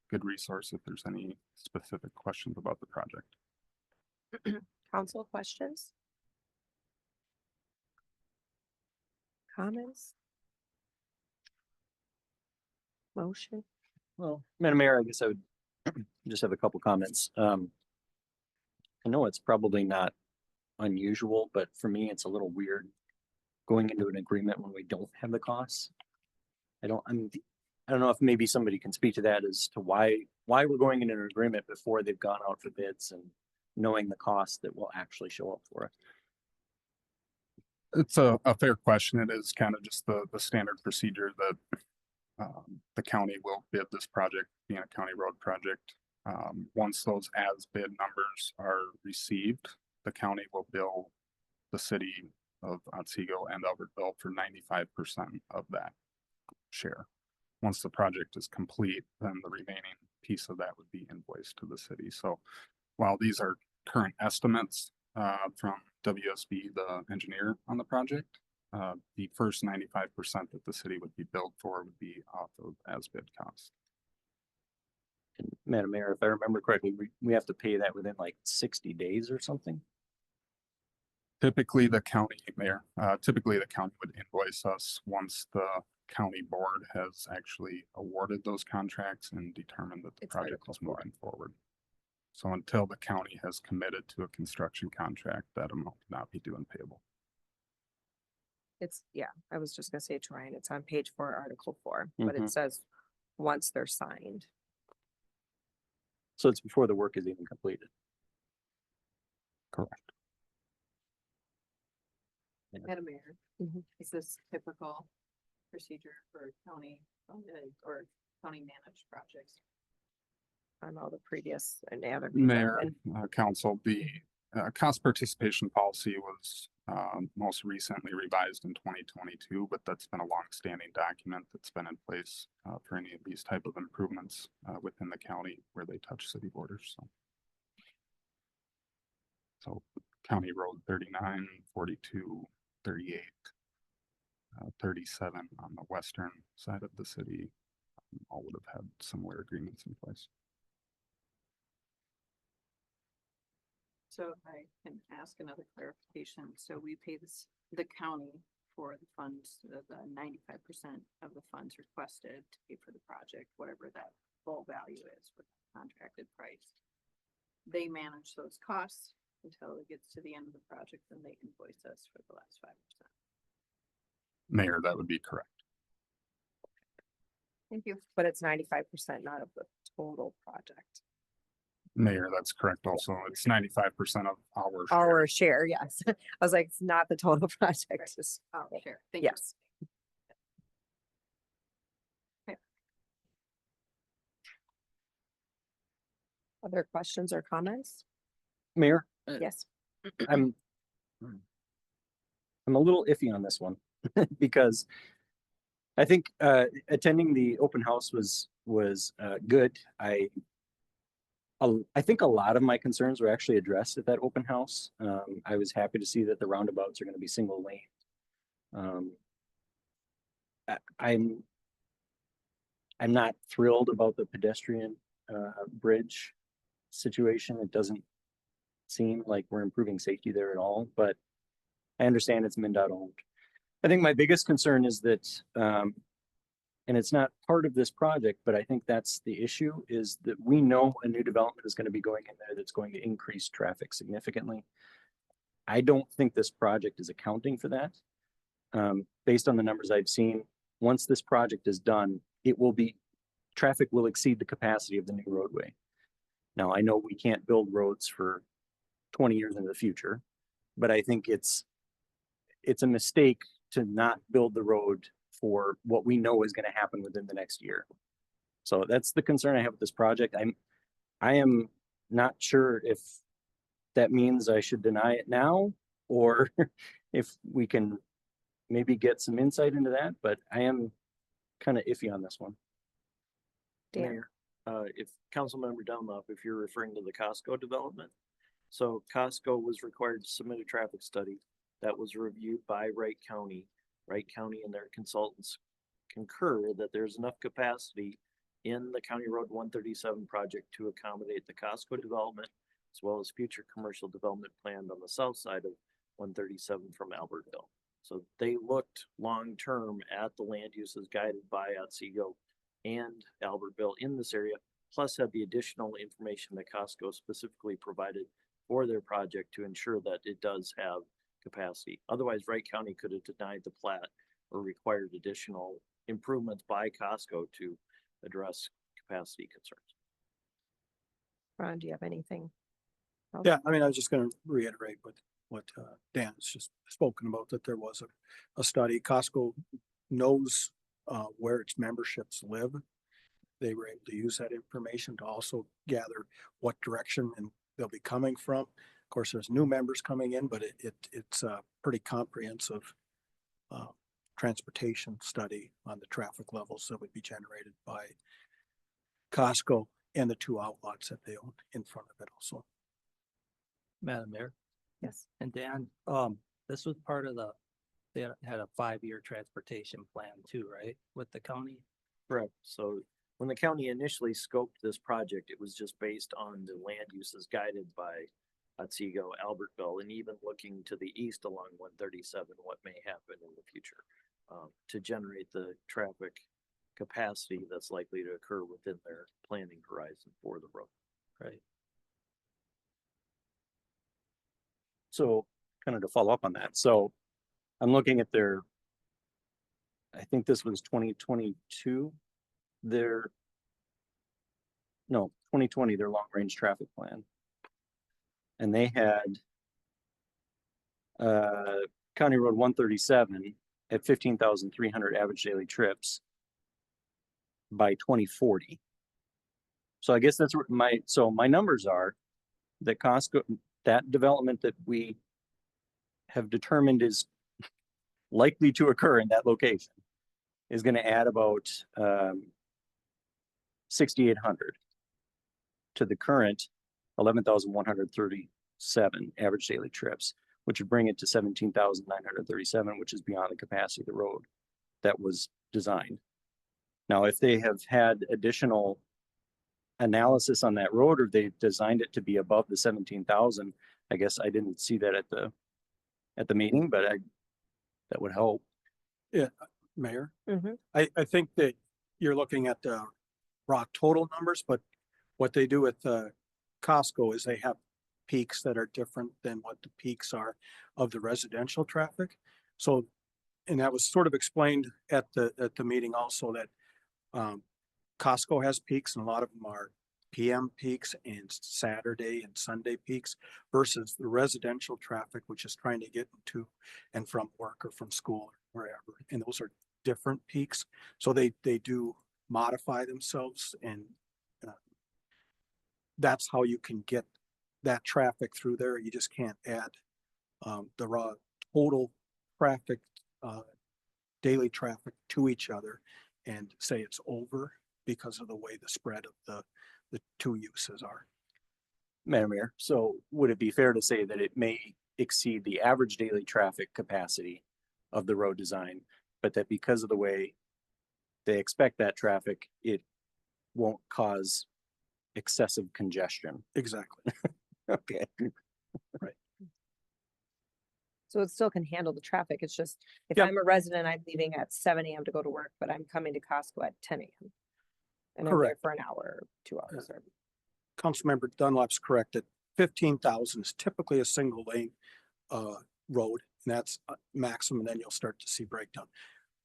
good resource if there's any specific questions about the project. Council questions? Comments? Motion? Well, Madam Mayor, I guess I would just have a couple comments. I know it's probably not unusual, but for me, it's a little weird going into an agreement when we don't have the costs. I don't know if maybe somebody can speak to that as to why we're going into an agreement before they've gone out for bids and knowing the cost that will actually show up for it. It's a fair question. It is kind of just the standard procedure that the county will bid this project, being a county road project. Once those as bid numbers are received, the county will bill the city of Otsego and Albertville for 95% of that share. Once the project is complete, then the remaining piece of that would be invoiced to the city. So while these are current estimates from WSB, the engineer on the project, the first 95% that the city would be billed for would be off of as bid cost. And Madam Mayor, if I remember correctly, we have to pay that within like 60 days or something. Typically, the county would invoice us once the county board has actually awarded those contracts and determined that the It's project Article is moving forward. So until the county has committed to a construction contract, that amount will not be due and payable. It's, yeah, I was just gonna say to Ryan, it's on page 4, Article 4, but it Mhm. says once they're signed. So it's before the work is even completed. Correct. Madam Mayor, Mhm. is this typical procedure for county funded or county managed projects? On all the previous and the other. Mayor, council, the cost participation policy was most recently revised in 2022, but that's been a long-standing document that's been in place for any of these type of improvements within the county where they touch city borders. So County Road 39, 42, 38, 37 on the western side of the city, all would have had similar agreements in place. So if I can ask another clarification, so we pay the county for the funds, the 95% of the funds requested to pay for the project, whatever that full value is with the contracted price. They manage those costs until it gets to the end of the project, and they invoice us for the last 5%. Mayor, that would be correct. Thank you. But it's 95%, not of the total project. Mayor, that's correct. Also, it's 95% of our share. Our share, yes. I was like, it's not the total project. It's- Oh, sure. Thank you. Yes. Other questions or comments? Mayor, Yes. I'm a little iffy on this one because I think attending the open house was was good. I think a lot of my concerns were actually addressed at that open house. I was happy to see that the roundabouts are going to be single lane. I'm not thrilled about the pedestrian bridge situation. It doesn't seem like we're improving safety there at all, but I understand it's MnDOT owned. I think my biggest concern is that, and it's not part of this project, but I think that's the issue, is that we know a new development is going to be going in there that's going to increase traffic significantly. I don't think this project is accounting for that. Based on the numbers I've seen, once this project is done, traffic will exceed the capacity of the new roadway. Now, I know we can't build roads for 20 years into the future, but I think it's a mistake to not build the road for what we know is going to happen within the next year. So that's the concern I have with this project. I am not sure if that means I should deny it now, or if we can maybe get some insight into that, but I am kind of iffy on this one. Dan, Mayor, if Councilmember Dunlop, if you're referring to the Costco development. So Costco was required to submit a traffic study that was reviewed by Wright County. Wright County and their consultants concur that there's enough capacity in the County Road 137 project to accommodate the Costco development, as well as future commercial development planned on the south side of 137 from Albertville. So they looked long-term at the land uses guided by Otsego and Albertville in this area, plus had the additional information that Costco specifically provided for their project to ensure that it does have capacity. Otherwise, Wright County could have denied the plat or required additional improvements by Costco to address capacity concerns. Ron, do you have anything? else? Yeah, I mean, I was just gonna reiterate what Dan has just spoken about, that there was a study. Costco knows where its memberships live. They were able to use that information to also gather what direction and they'll be coming from. Of course, there's new members coming in, but it's a pretty comprehensive transportation study on the traffic levels that would be generated by Costco and the two outlots that they own in front of it also. Madam Mayor Yes. and Dan, this was part of they had a 5-year transportation plan too, right? With the county? Correct. So when the county initially scoped this project, it was just based on the land uses guided by Otsego, Albertville, and even looking to the east along 137, what may happen in the future to generate the traffic capacity that's likely to occur within their planning horizon for the road. Right. So kind of to follow up on that. So I'm looking at I think this was 2022, 2020, their long range traffic plan. And they had County Road 137 at 15,300 average daily trips by 2040. So I guess that's what my numbers are, that Costco, that development that we have determined is likely to occur in that location, is going to add about 6,800 to the current 11,137 average daily trips, which would bring it to 17,937, which is beyond the capacity of the road that was designed. Now, if they have had additional analysis on that road, or they designed it to be above the 17,000, I guess I didn't see that at the meeting, but that would help. Yeah, Mayor, Mhm. I think that you're looking at the raw total numbers, but what they do with Costco is they have peaks that are different than what the peaks are of the residential traffic. So, and that was sort of explained at the meeting also, that Costco has peaks, and a lot of them are PM peaks and Saturday and Sunday peaks, versus the residential traffic, which is trying to get to and from work or from school or wherever. And those are different peaks. So they do modify themselves, and that's how you can get that traffic through there. You just can't add the raw total traffic, daily traffic to each other and say it's over because of the way the spread of the two uses are. Madam Mayor, so would it be fair to say that it may exceed the average daily traffic capacity of the road design, but that because of the way they expect that traffic, it won't cause excessive congestion? Exactly. Okay. So it still can handle the traffic. It's just, if Yep. I'm a resident, I'm leaving at 7 a.m. to go to work, but I'm coming to Costco at 10 a.m. And I'm there Correct. for an hour, or 2 hours. Or Councilmember Dunlap's correct that 15,000 is typically a single lane road, and that's maximum, and then you'll start to see breakdown.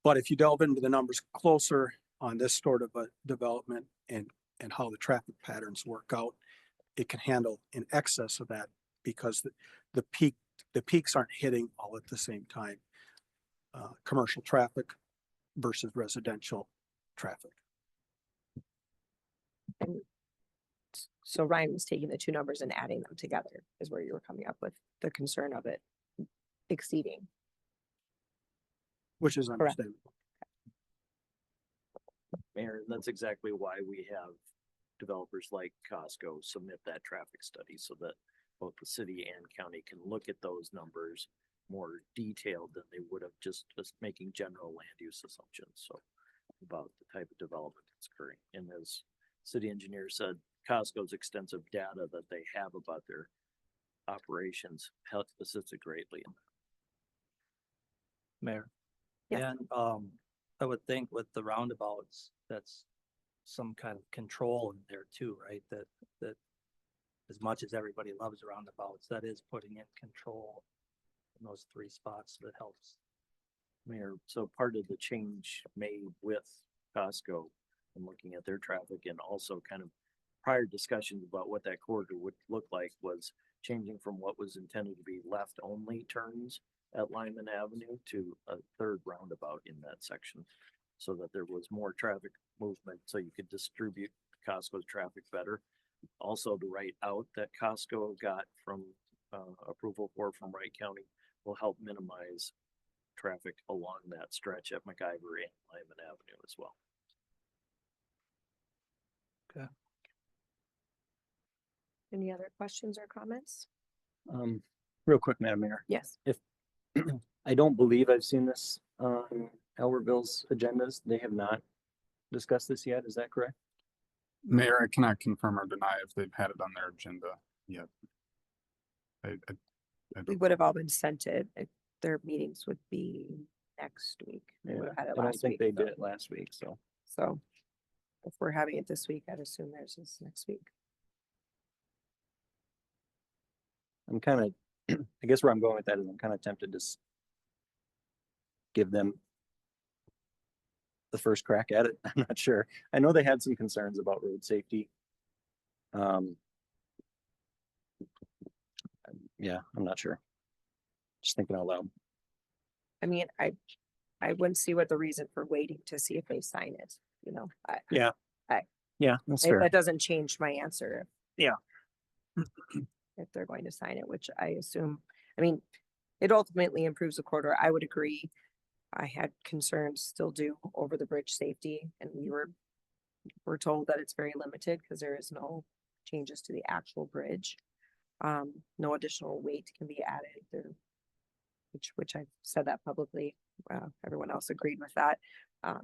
But if you delve into the numbers closer on this sort of a development and how the traffic patterns work out, it can handle in excess of that because the peaks aren't hitting all at the same time. Commercial traffic versus residential traffic. so Ryan was taking the two numbers and adding them together is where you were coming up with the concern of it exceeding. Which is Correct. understandable. Mayor, that's exactly why we have developers like Costco submit that traffic study so that both the city and county can look at those numbers more detailed than they would have just making general land use assumptions. So about the type of development that's occurring. And as city engineer said, Costco's extensive data that they have about their operations helps assist greatly. Mayor. Yeah. And I would think with the roundabouts, that's some kind of control in there too, right? That as much as everybody loves roundabouts, that is putting in control in those three spots that helps. Mayor, so part of the change made with Costco and looking at their traffic and also kind of prior discussions about what that corridor would look like was changing from what was intended to be left only turns at Lyman Avenue to a third roundabout in that section so that there was more traffic movement so you could distribute Costco's traffic better. Also, the right out that Costco got from approval for from Wright County will help minimize traffic along that stretch at MacIver and Lyman Avenue as well. Any other questions or comments? Real quick, Madam Mayor, Yes. I don't believe I've seen this on Albertville's agendas. They have not discussed this yet. Is that correct? Mayor, I cannot confirm or deny if they've had it on their agenda yet. I We don't, would have all been sent it. Their meetings would be next week. They would have had it I don't last think week. they so- did it last week, so. So if we're having it this week, I'd assume theirs is next week. I'm kind of, I guess where I'm going with that is I'm kind of tempted to give them the first crack at it. I'm not sure. I know they had some concerns about road safety. Yeah, I'm not sure. Just thinking out loud. I mean, I wouldn't see what the reason for waiting to see if they sign it, you know. Yeah, that's If fair. that doesn't change my answer. Yeah. If they're going to sign it, which I assume, I mean, it ultimately improves the corridor. I would agree. I had concerns, still do, over the bridge safety, and we're told that it's very limited because there is no changes to the actual bridge. No additional weight can be added there, which I've said that publicly. Everyone else agreed with that. I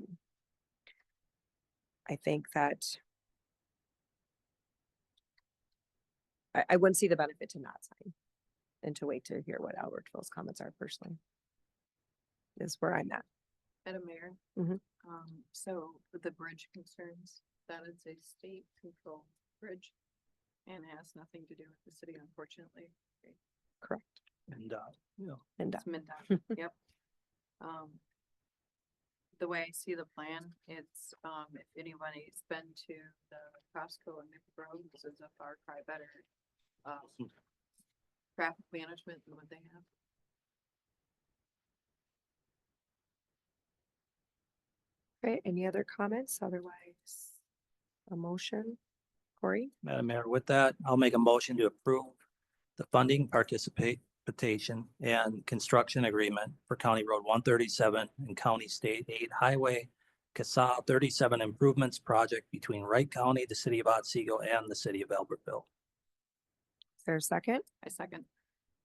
think that I wouldn't see the benefit to not sign and to wait to hear what Albertville's comments are personally. Is where I'm at. Madam Mayor. Mhm. So with the bridge concerns, that is a state controlled bridge and has nothing to do with the city, unfortunately. Correct. And, you know, And It's MnDOT, yep. The way I see the plan, it's, if anybody's been to the Costco and Nick Road, this is a far cry better, traffic management than what they have. okay, any other comments? Otherwise, a motion? Corey? Madam Mayor, with that, I'll make a motion to approve the funding participation and construction agreement for County Road 137 and County State 8 Highway CASA 37 improvements project between Wright County, the city of Otsego, and the city of Albertville. Is there a second? I second.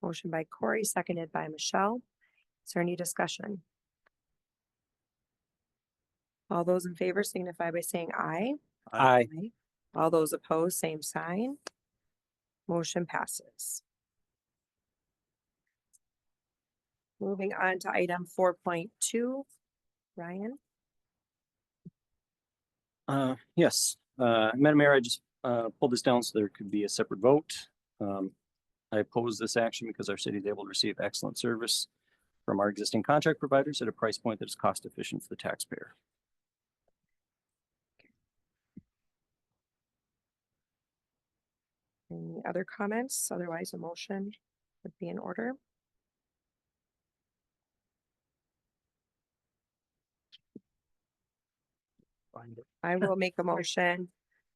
Motion by Corey, seconded by Michelle. Is there any discussion? All those in favor signify by saying aye. Aye. All those opposed, same sign. Motion passes. Moving on to item 4.2. Ryan? Yes, Madam Mayor, I just, pulled this down so there could be a separate vote. I oppose this action because our city is able to receive excellent service from our existing contract providers at a price point that is cost efficient for the taxpayer. Any other comments? Otherwise, a motion would be in order. I will make a motion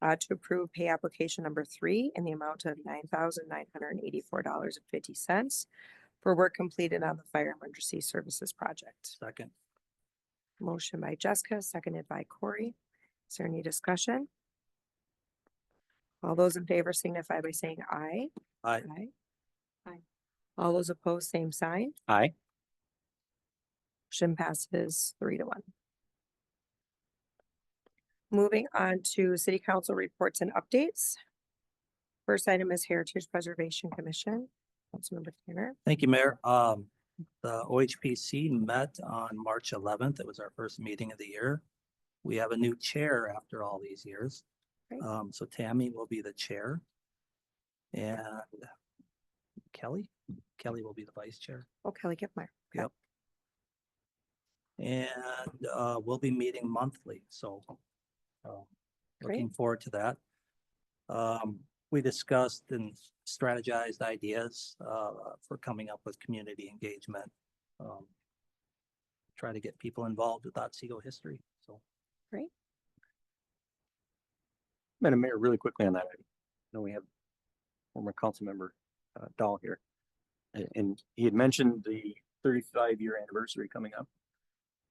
to approve pay application number 3 in the amount of $9,984.50 for work completed on the Fire Emergency Services Project. Second. Motion by Jessica, seconded by Corey. Is there any discussion? All those in favor signify by saying aye. Aye. Aye. All those opposed, same sign. Aye. Motion passes 3-1. Moving on to city council reports and updates. First item is Heritage Preservation Commission. Councilmember Tanner. Thank you, Mayor. The OHPC met on March 11th. It was our first meeting of the year. We have a new chair after all these years. Great. So Tammy will be the chair. And Kelly will be the vice chair. Oh, Kelly Kipmeyer. Yep. And we'll be meeting monthly, so looking forward to that. We discussed and strategized ideas for coming up with community engagement. Try to get people involved with Otsego history, so. Great. Madam Mayor, really quickly on that, I know we have former council member Dahl here. And he had mentioned the 35-year anniversary coming up.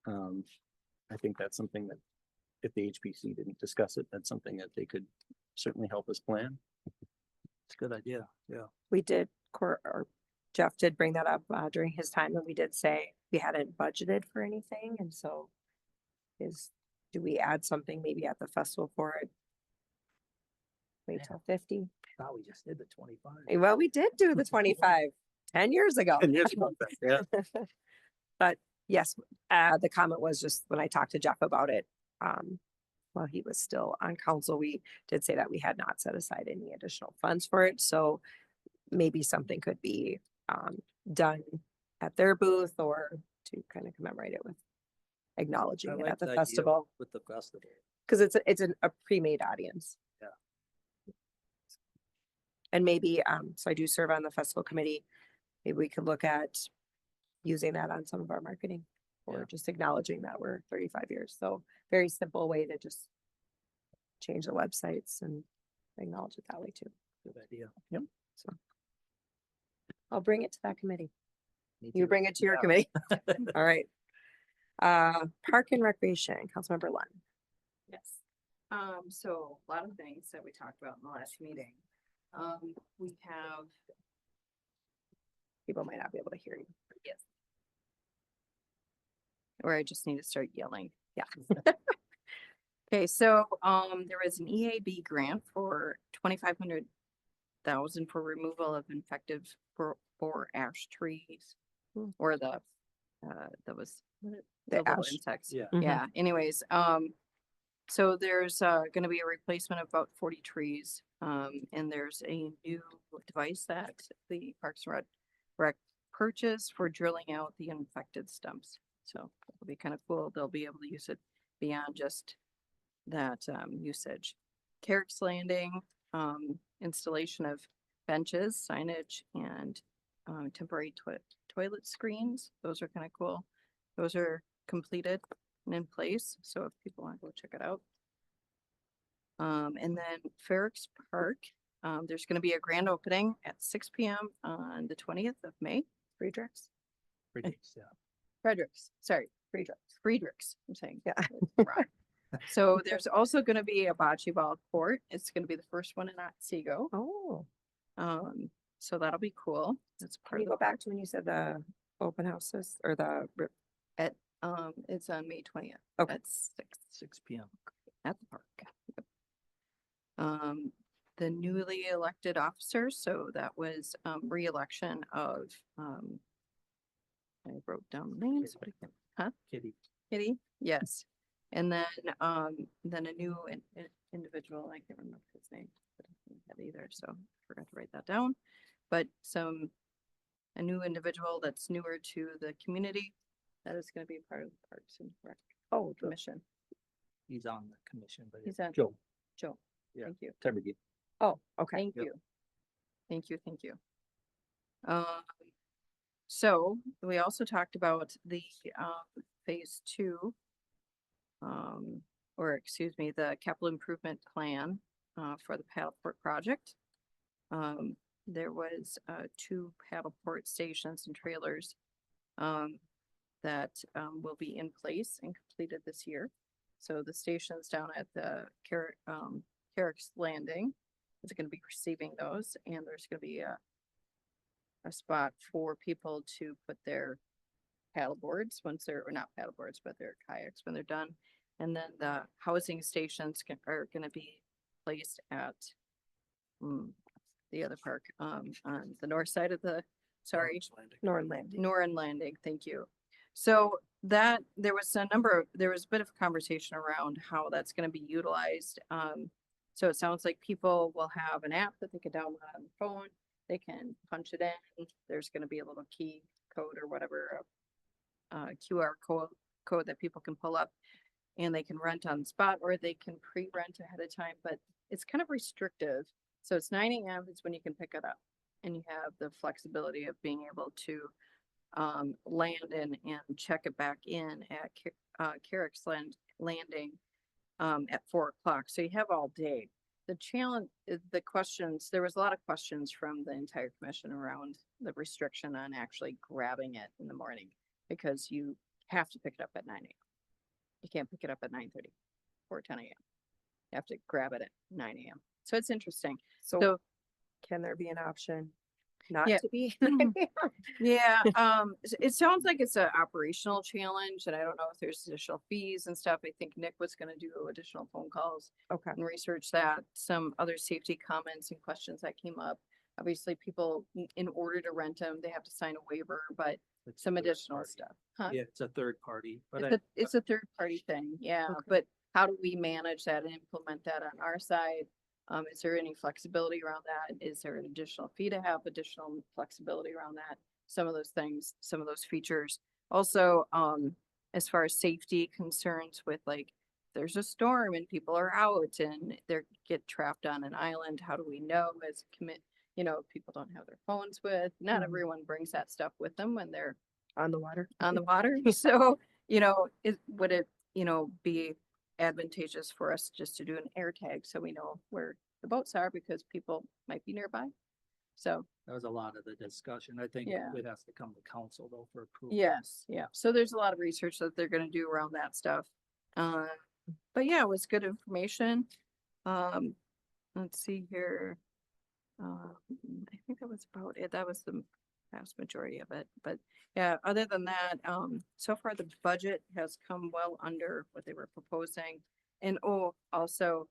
I think that's something that if the HPC didn't discuss it, that's something that they could certainly help us plan. It's a good idea, yeah. We did, or Jeff did bring that up during his time, and we did say we hadn't budgeted for anything, and so do we add something maybe at the festival for it? Wait till 50. Thought we just did the 25. Well, we did do the 25 10 years ago. Yeah. But yes, the comment was just when I talked to Jeff about it, while he was still on council, we did say that we had not set aside any additional funds for it. So maybe something could be done at their booth or to kind of commemorate it with acknowledging I it like at the the idea festival. with the festival. Because it's a pre-made audience. Yeah. And maybe, so I do serve on the festival committee. Maybe we could look at using that on some of our marketing or Yeah. just acknowledging that we're 35 years. So very simple way to just change the websites and acknowledge it that way too. Good idea. So I'll bring it to that committee. Me You too. bring it to your committee. All right. Park and Recreation, Councilmember Lund. Yes. So a lot of things that we talked about in the last meeting. We have, People might not be able to hear you. yes. Or I just need to start yelling. Yeah. Okay, so, there was an EAB grant for 2,500,000 for removal of infected for ash trees. Hmm. Or that was. The little ash. insects. Yeah. Mhm. Yeah, anyways, so there's gonna be a replacement of about 40 trees. And there's a new device that the Parks and Rec purchased for drilling out the infected stumps. So it'll be kind of cool. They'll be able to use it beyond just that usage. Carrick's Landing, installation of benches, signage, and temporary toilet screens. Those are kind of cool. Those are completed and in place. So if people want to go check it out. And then Ferrick's Park, there's going to be a grand opening at 6 p.m. on the 20th of May. Friedrichs. Pretty, yeah. Fredericks, sorry, Friedrichs, I'm saying. Yeah. it's wrong. So there's also gonna be a bocce ball court. It's gonna be the first one in Otsego. Oh, So that'll be cool. That's can part you of go the back to when you said the open houses or the, it's on May 20th. Okay. At 6 6 PM. at the park. Yep. The newly elected officers, so that was re-election of I wrote down names, but I can't, Kitty. Kitty, yes. And then a new individual, I can't remember his name, but I didn't have it either, so I forgot to write that down. But a new individual that's newer to the community, that is gonna be part of the Parks and Rec Commission. He's on the commission, but He's on, Joe, Joe, Yeah. thank you. Tebrigi. oh, okay. Thank Yep. you. Thank you, thank you. So we also talked about the phase 2. Or excuse me, the capital improvement plan for the paddleport project. There was 2 paddleport stations and trailers that will be in place and completed this year. So the stations down at the Carrick's Landing is going to be receiving those, and there's going to be a spot for people to put their paddle boards once they're, or not paddle boards, but their kayaks when they're done. And then the housing stations are going to be placed at the other park on the north side of the, sorry, Northern Landing. Norrin Landing, thank you. So that, there was a bit of conversation around how that's gonna be utilized. So it sounds like people will have an app that they can download on the phone. They can punch it in. There's gonna be a little key code or whatever, QR code that people can pull up, and they can rent on the spot, or they can pre-rent ahead of time, but it's kind of restrictive. So it's 9 AM is when you can pick it up, and you have the flexibility of being able to land in and check it back in at Carrick's Landing at 4 o'clock. So you have all day. The challenge, the questions, there was a lot of questions from the entire commission around the restriction on actually grabbing it in the morning, because you have to pick it up at 9 AM. You can't pick it up at 9:30 or 10 AM. You have to grab it at 9 AM. So it's interesting. So can there be an option not Yeah. to be? Yeah, it sounds like it's an operational challenge, and I don't know if there's additional fees and stuff. I think Nick was gonna do additional phone calls Okay. and research that. Some other safety comments and questions that came up. Obviously, people, in order to rent them, they have to sign a waiver, but It's a some third additional party. stuff. Huh? Yeah, it's a third party, but It's a third party thing, yeah, Okay. but how do we manage that and implement that on our side? Is there any flexibility around that? Is there an additional fee to have additional flexibility around that? Some of those things, some of those features. Also, as far as safety concerns with, like, there's a storm and people are out and they're get trapped on an island, how do we know as people don't have their phones with, not Mhm. everyone brings that stuff with them when they're On the water. on the water. So, would it, be advantageous for us just to do an air tag so we know where the boats are, because people might be nearby? So, that was a lot of the discussion. I think Yeah. it has to come to council though for approval. yes, yeah. So there's a lot of research that they're gonna do around that stuff. But yeah, it was good information. Let's see here. I think that was about it. That was the vast majority of it. But yeah, other than that, so far the budget has come well under what they were proposing. And also,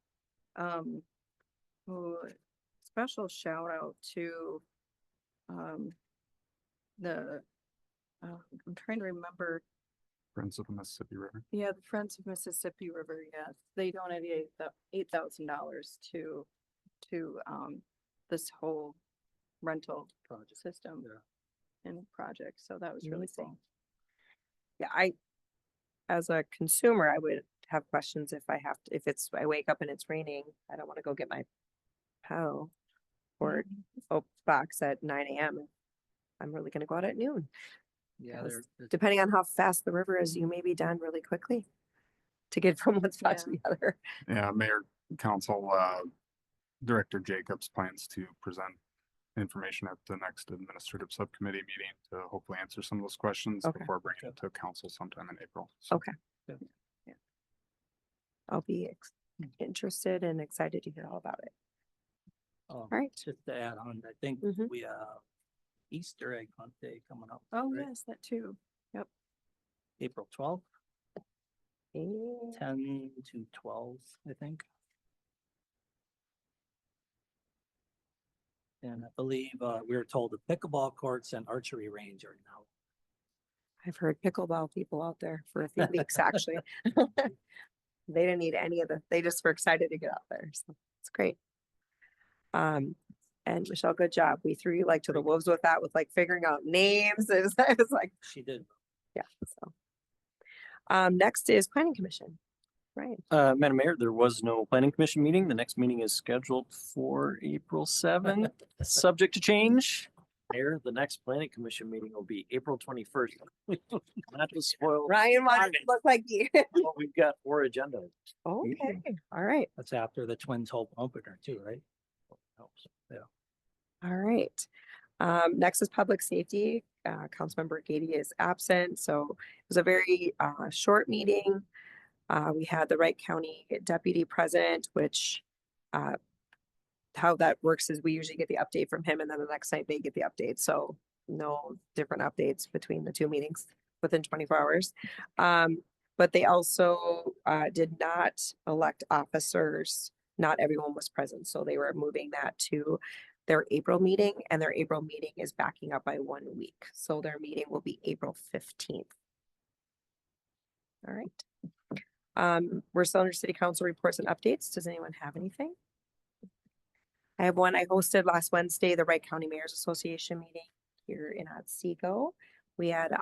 special shout out to the I'm trying to remember. Friends of the Mississippi River. Yeah, the Friends of Mississippi River. Yes, they donated $8,000 to this whole rental Project. system Yeah. and project. So that was really cool. Amazing. Yeah, as a consumer, I would have questions if I wake up and it's raining, I don't want to go get my paddle board box at 9 AM. I'm really gonna go out at noon. Yeah, Because there's depending on how fast the river is, you may be done really quickly to get from one spot to the other. Yeah, Mayor, Council, Director Jacobs plans to present information at the next administrative subcommittee meeting to hopefully answer some of those questions Okay. before bringing it to council sometime in April. So Okay. I'll be interested and excited to hear all about it. All right. Just to add on, I think Mhm. we have Easter egg hunt day coming up. Oh, right? yes, that too. April 12th, Yeah. 10 to 12, I think. And I believe we were told the pickleball courts and archery range are now. I've heard pickleball people out there for a few weeks, actually. They didn't need any of they just were excited to get out there. So it's great. And Michelle, good job. We threw you like to the wolves with that, with like figuring out names. It was like, She did. yeah, so. Next is planning commission, right? Madam Mayor, there was no planning commission meeting. The next meeting is scheduled for April 7th, subject to change. Mayor, the next planning commission meeting will be April 21st. Not to spoil Ryan wanted to look like you. what we've got for agenda. Okay, all right, That's after the Twins Hope opener too, right? all right. Next is public safety. Councilmember Gady is absent, so it was a very short meeting. We had the Wright County deputy present, which how that works is we usually get the update from him and then the next night they get the update. So no different updates between the two meetings within 24 hours. But they also did not elect officers. Not everyone was present. So they were moving that to their April meeting, and their April meeting is backing up by 1 week. So their meeting will be April 15th. All right. We're still under city council reports and updates. Does anyone have anything? I have one. I hosted last Wednesday, the Wright County Mayor's Association meeting here in Otsego. We had,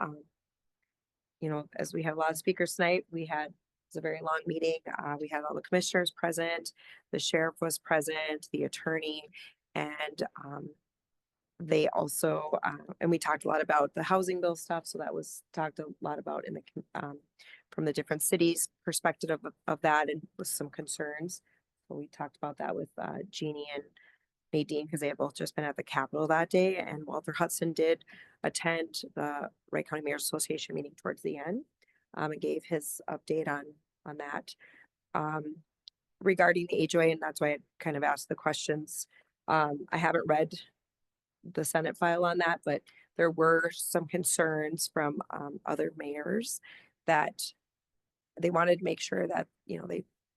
as we have a lot of speakers tonight, it was a very long meeting. We had all the commissioners present, the sheriff was present, the attorney, and they also, and we talked a lot about the housing bill stuff. So that was talked a lot about in the, from the different cities' perspective of that, and with some concerns. So we talked about that with Jeannie and Nadine, because they had both just been at the Capitol that day, and Walter Hudson did attend the Wright County Mayor's Association meeting towards the end, and gave his update on that. Regarding the HOA, and that's why I kind of asked the questions. I haven't read the Senate file on that, but there were some concerns from other mayors that they wanted to make sure that,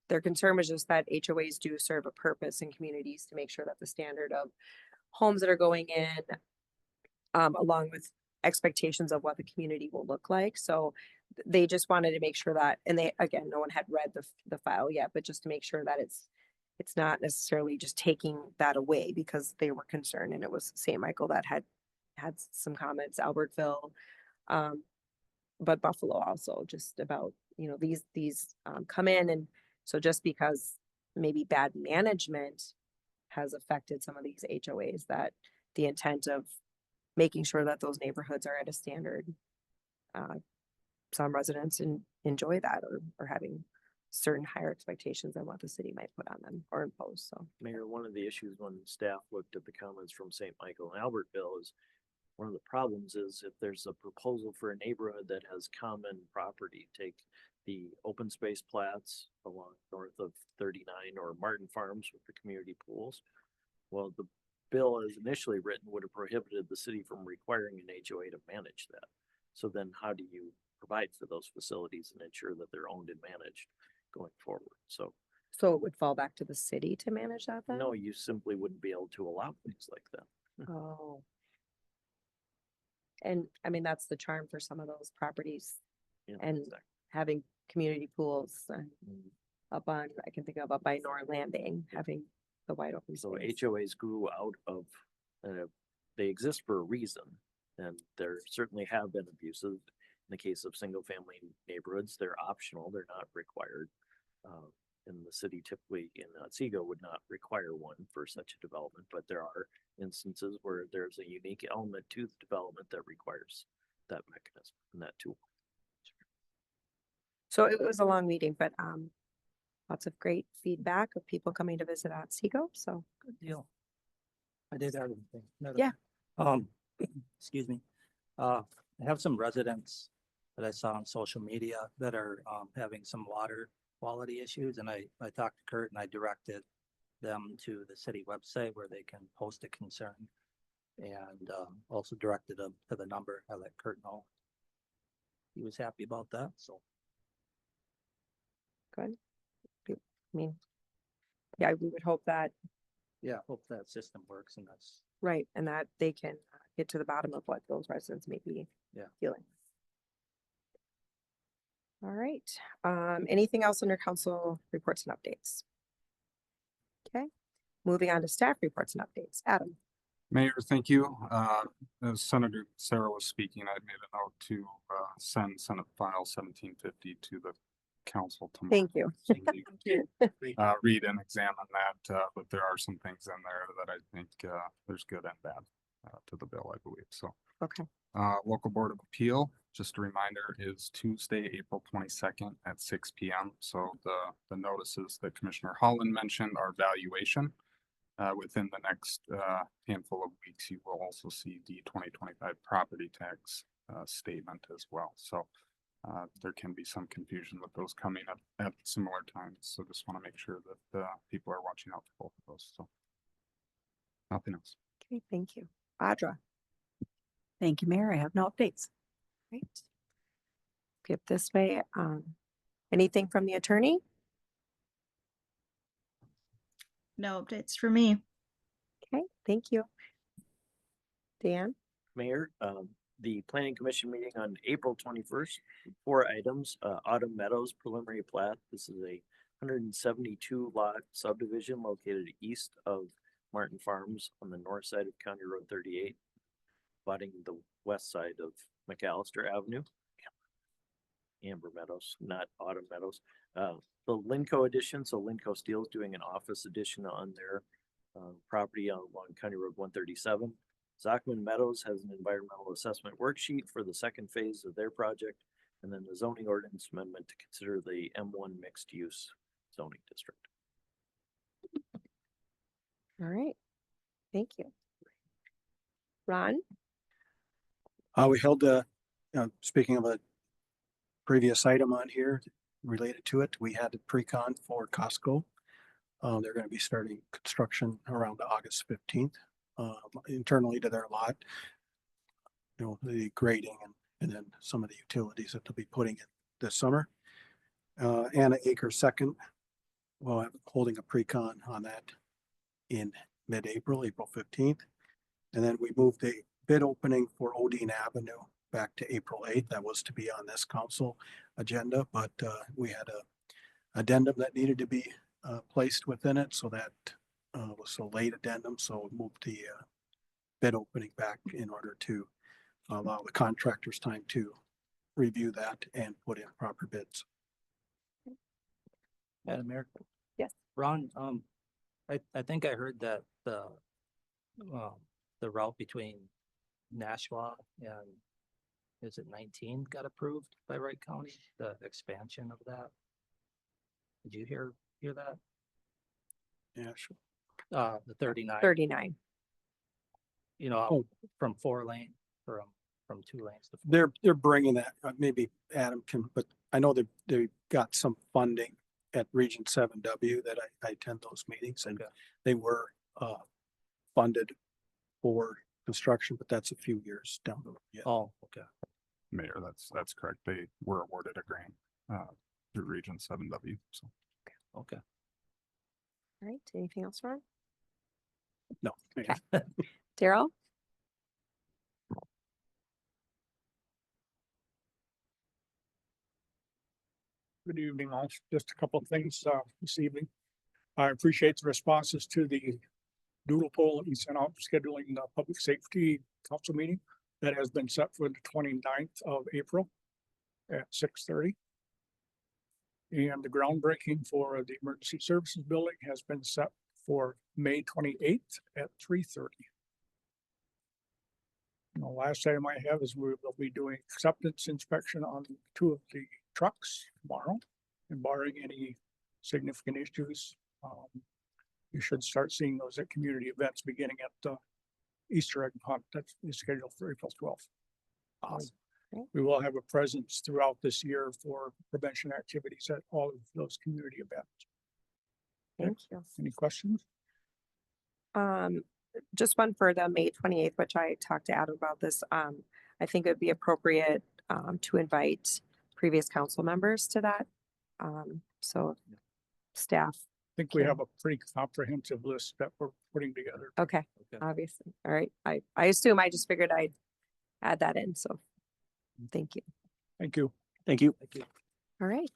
their concern was just that HOAs do serve a purpose in communities to make sure that the standard of homes that are going in, along with expectations of what the community will look like. So they just wanted to make sure that, and again, no one had read the file yet, but just to make sure that it's not necessarily just taking that away, because they were concerned, and it was St. Michael that had some comments, Albertville, but Buffalo also, just about, these come in. And so just because maybe bad management has affected some of these HOAs, that the intent of making sure that those neighborhoods are at a standard, some residents enjoy that, or having certain higher expectations than what the city might put on them or impose. So Mayor, one of the issues when staff looked at the comments from St. Michael and Albertville is one of the problems is if there's a proposal for a neighborhood that has common property, take the open space plats along north of 39 or Martin Farms with the community pools. Well, the bill as initially written would have prohibited the city from requiring an HOA to manage that. So then how do you provide for those facilities and ensure that they're owned and managed going forward? So it would fall back to the city to manage that then? no, you simply wouldn't be able to allow things like that. Oh. And I mean, that's the charm for some of those properties, Yeah, and exactly. having community pools and I can think of up by North Landing, having the wide open So space. HOAs grew out of, they exist for a reason, and there certainly have been abuses. In the case of single family neighborhoods, they're optional, they're not required. And the city typically in Otsego would not require one for such a development, but there are instances where there's a unique element to the development that requires that mechanism and that tool. So it was a long meeting, but lots of great feedback of people coming to visit Otsego. So Good deal. I did everything. Yeah. Excuse me. I have some residents that I saw on social media that are, having some water quality issues, and I talked to Kurt and I directed them to the city website where they can post a concern. And, also directed them to the number. I let Kurt know. He was happy about that, so. Good. I mean, yeah, we would hope that, Yeah, hope that system works and that's, right, and that they can get to the bottom of what those residents may be Yeah. feeling. All right, anything else under council reports and updates? Okay, moving on to staff reports and updates. Adam. Mayor, thank you. As Senator Sarah was speaking, I made a note to send Senate File 1750 to the council tomorrow. Thank you. So you can, read and examine that, but there are some things in there that I think there's good and bad to the bill, I believe. So Okay, local board of appeal, just a reminder, is Tuesday, April 22nd at 6 p.m. So the notices that Commissioner Holland mentioned are valuation. Within the next handful of weeks, you will also see the 2025 property tax statement as well. So there can be some confusion with those coming up at similar times. So just want to make sure that people are watching out for both of those. So nothing else. okay, thank you. Audra. Thank you, Mayor. I have no updates. Right. Skip this way. Anything from the attorney? No updates for me. Okay, thank you. Dan? Mayor, the planning commission meeting on April 21st, 4 items, Autumn Meadows preliminary plat. This is a 172 lot subdivision located east of Martin Farms on the north side of County Road 38, abutting the west side of McAllister Avenue. Amber Meadows, not Autumn Meadows. The Linco addition, so Linco Steel's doing an office addition on their property along County Road 137. Zockman Meadows has an environmental assessment worksheet for the second phase of their project, and then the zoning ordinance amendment to consider the M1 mixed use zoning district. All right, thank you. Ron? We held speaking of a previous item on here related to it, we had a pre-con for Costco. They're going to be starting construction around August 15th, internally to their lot. You know, the grading and then some of the utilities that they'll be putting in this summer. Anna Acre second, well, I'm holding a pre-con on that in mid-April, April 15th. And then we moved the bid opening for Odine Avenue back to April 8th. That was to be on this council agenda, but we had a addendum that needed to be placed within it. So that was a late addendum. So we moved the bid opening back in order to allow the contractors time to review that and put in proper bids. Madam Mayor. Yes. Ron, I think I heard that the route between Nashua and is it 19 got approved by Wright County, the expansion of that? Did you hear that? Yeah, sure. The 39, 39. you know, Oh. from 4 lane, from 2 lanes to 4. They're bringing that, maybe Adam can, but I know they got some funding at Region 7W that I attend those meetings, and Okay. they were funded for construction, but that's a few years down the road. Yeah. Oh, okay. Mayor, that's correct. They were awarded a grant through Region 7W. So Okay. All right, anything else, Ron? No. Okay. Daryl? Good evening, all. Just a couple of things this evening. I appreciate the responses to the doodle poll that we sent out scheduling the public safety council meeting that has been set for the 29th of April at 6:30. And the groundbreaking for the emergency services building has been set for May 28th at 3:30. The last item I have is we will be doing acceptance inspection on 2 of the trucks tomorrow, and barring any significant issues, you should start seeing those at community events beginning at Easter egg hunt. That's scheduled for April 12th. Awesome. Great. We will have a presence throughout this year for prevention activities at all of those community events. Thank you. Any questions? Just one for the May 28th, which I talked to Adam about this. I think it'd be appropriate to invite previous council members to that. So staff. I think we Okay. have a pretty comprehensive list that we're putting together. Okay, Okay. obviously. All right. I assume, I just figured I'd add that in. So thank you. Thank you. Thank you. All right.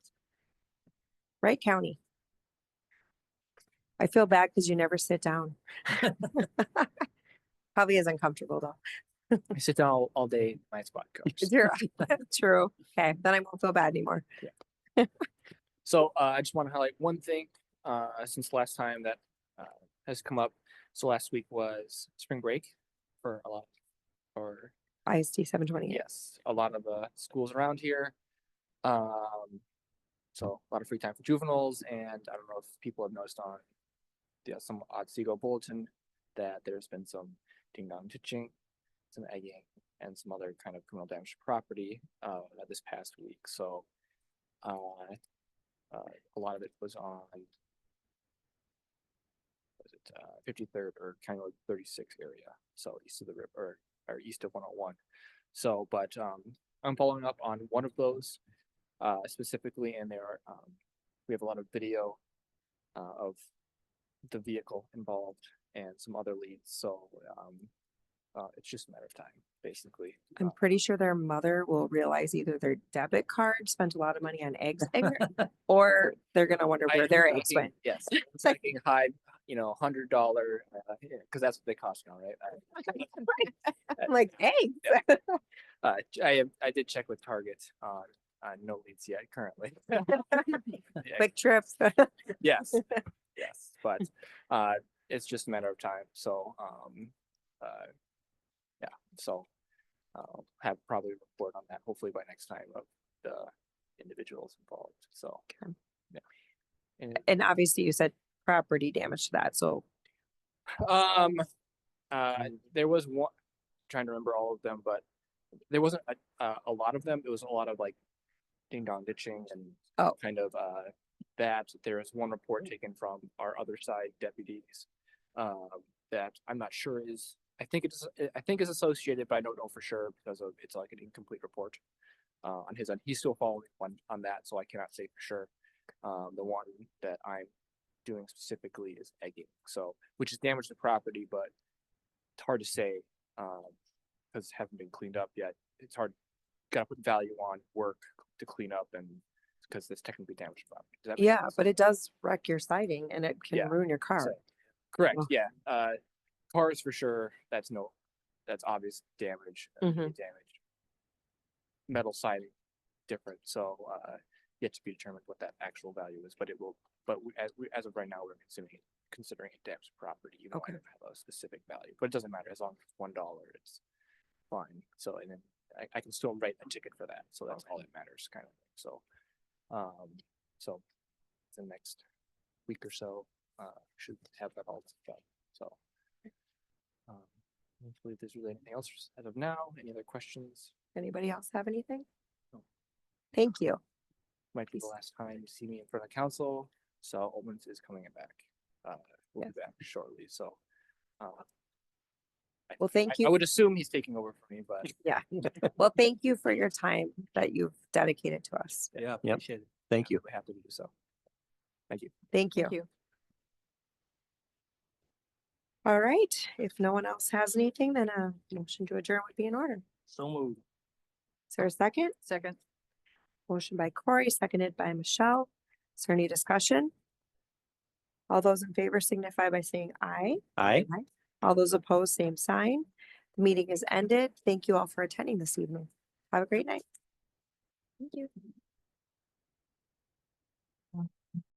Wright County. I feel bad because you never sit down. Probably is uncomfortable though. I sit down all day in my spot coach. You're true. Okay, then I won't feel bad anymore. So I just want to highlight one thing since last time that has come up. So last week was spring break for a lot, or ISD 728. yes, a lot of schools around here. So a lot of free time for juveniles, and I don't know if people have noticed on some Otsego bulletin that there's been some ding dong ditching, some egging, and some other kind of criminal damage to property this past week. So a lot of it was on was it 53rd or kind of like 36 area, so east of the river or east of 101. So, but I'm following up on one of those specifically, and there are we have a lot of video of the vehicle involved and some other leads. So it's just a matter of time, basically. I'm pretty sure their mother will realize either their debit card spent a lot of money on eggs there, or they're gonna wonder where their eggs went. Yes, it's like high, $100, because that's what they cost now, right? I'm like, eggs. I did check with Target on no leads yet currently. Yeah, Quick trips. yes, yes, but it's just a matter of time. So yeah, so I'll have probably a report on that hopefully by next time of the individuals involved. So Okay. yeah. And obviously you said property damage to that. So There was one, trying to remember all of them, but there wasn't a lot of them. It was a lot of like ding dong ditching and kind of that. There was one report taken from our other side deputies that I'm not sure is, I think is associated, but I don't know for sure because of it's like an incomplete report on his end. He's still following one on that, so I cannot say for sure. The one that I'm doing specifically is egging, so which is damage to property, but it's hard to say because it haven't been cleaned up yet. It's hard. Got to put value on work to clean up, and because it's technically damage to property. Does that make yeah, sense? but it does wreck your siding and it can Yeah. ruin your car. So, correct. Well. Yeah. Cars for sure. That's obvious damage. Mhm. Damage. Metal siding, different. So yet to be determined what that actual value is, but it will. But as of right now, we're considering it damage to property. You Okay. don't have a specific value, but it doesn't matter as long as it's $1. It's fine. So and then I can still write a ticket for that. So that's all that matters, kind of thing. So, so the next week or so, should have that all done. So, hopefully if there's really anything else as of now. Any other questions? Anybody else have anything? No. Thank you. Might be the last time you see me in front of council. So Owens is coming back. We'll Yes. be back shortly. So, Well, thank you. I would assume he's taking over for me, but Yeah. Well, thank you for your time that you've dedicated to us. Yeah, Yep. appreciate it. Thank you. we have to do so. Thank you. Thank you. Thank you. All right. If no one else has anything, then a motion to adjourn would be in order. So moved. Is there a second? Second. Motion by Corey, seconded by Michelle. Is there any discussion? All those in favor signify by saying aye. Aye. All those opposed, same sign. The meeting is ended. Thank you all for attending this evening. Have a great night. Thank you.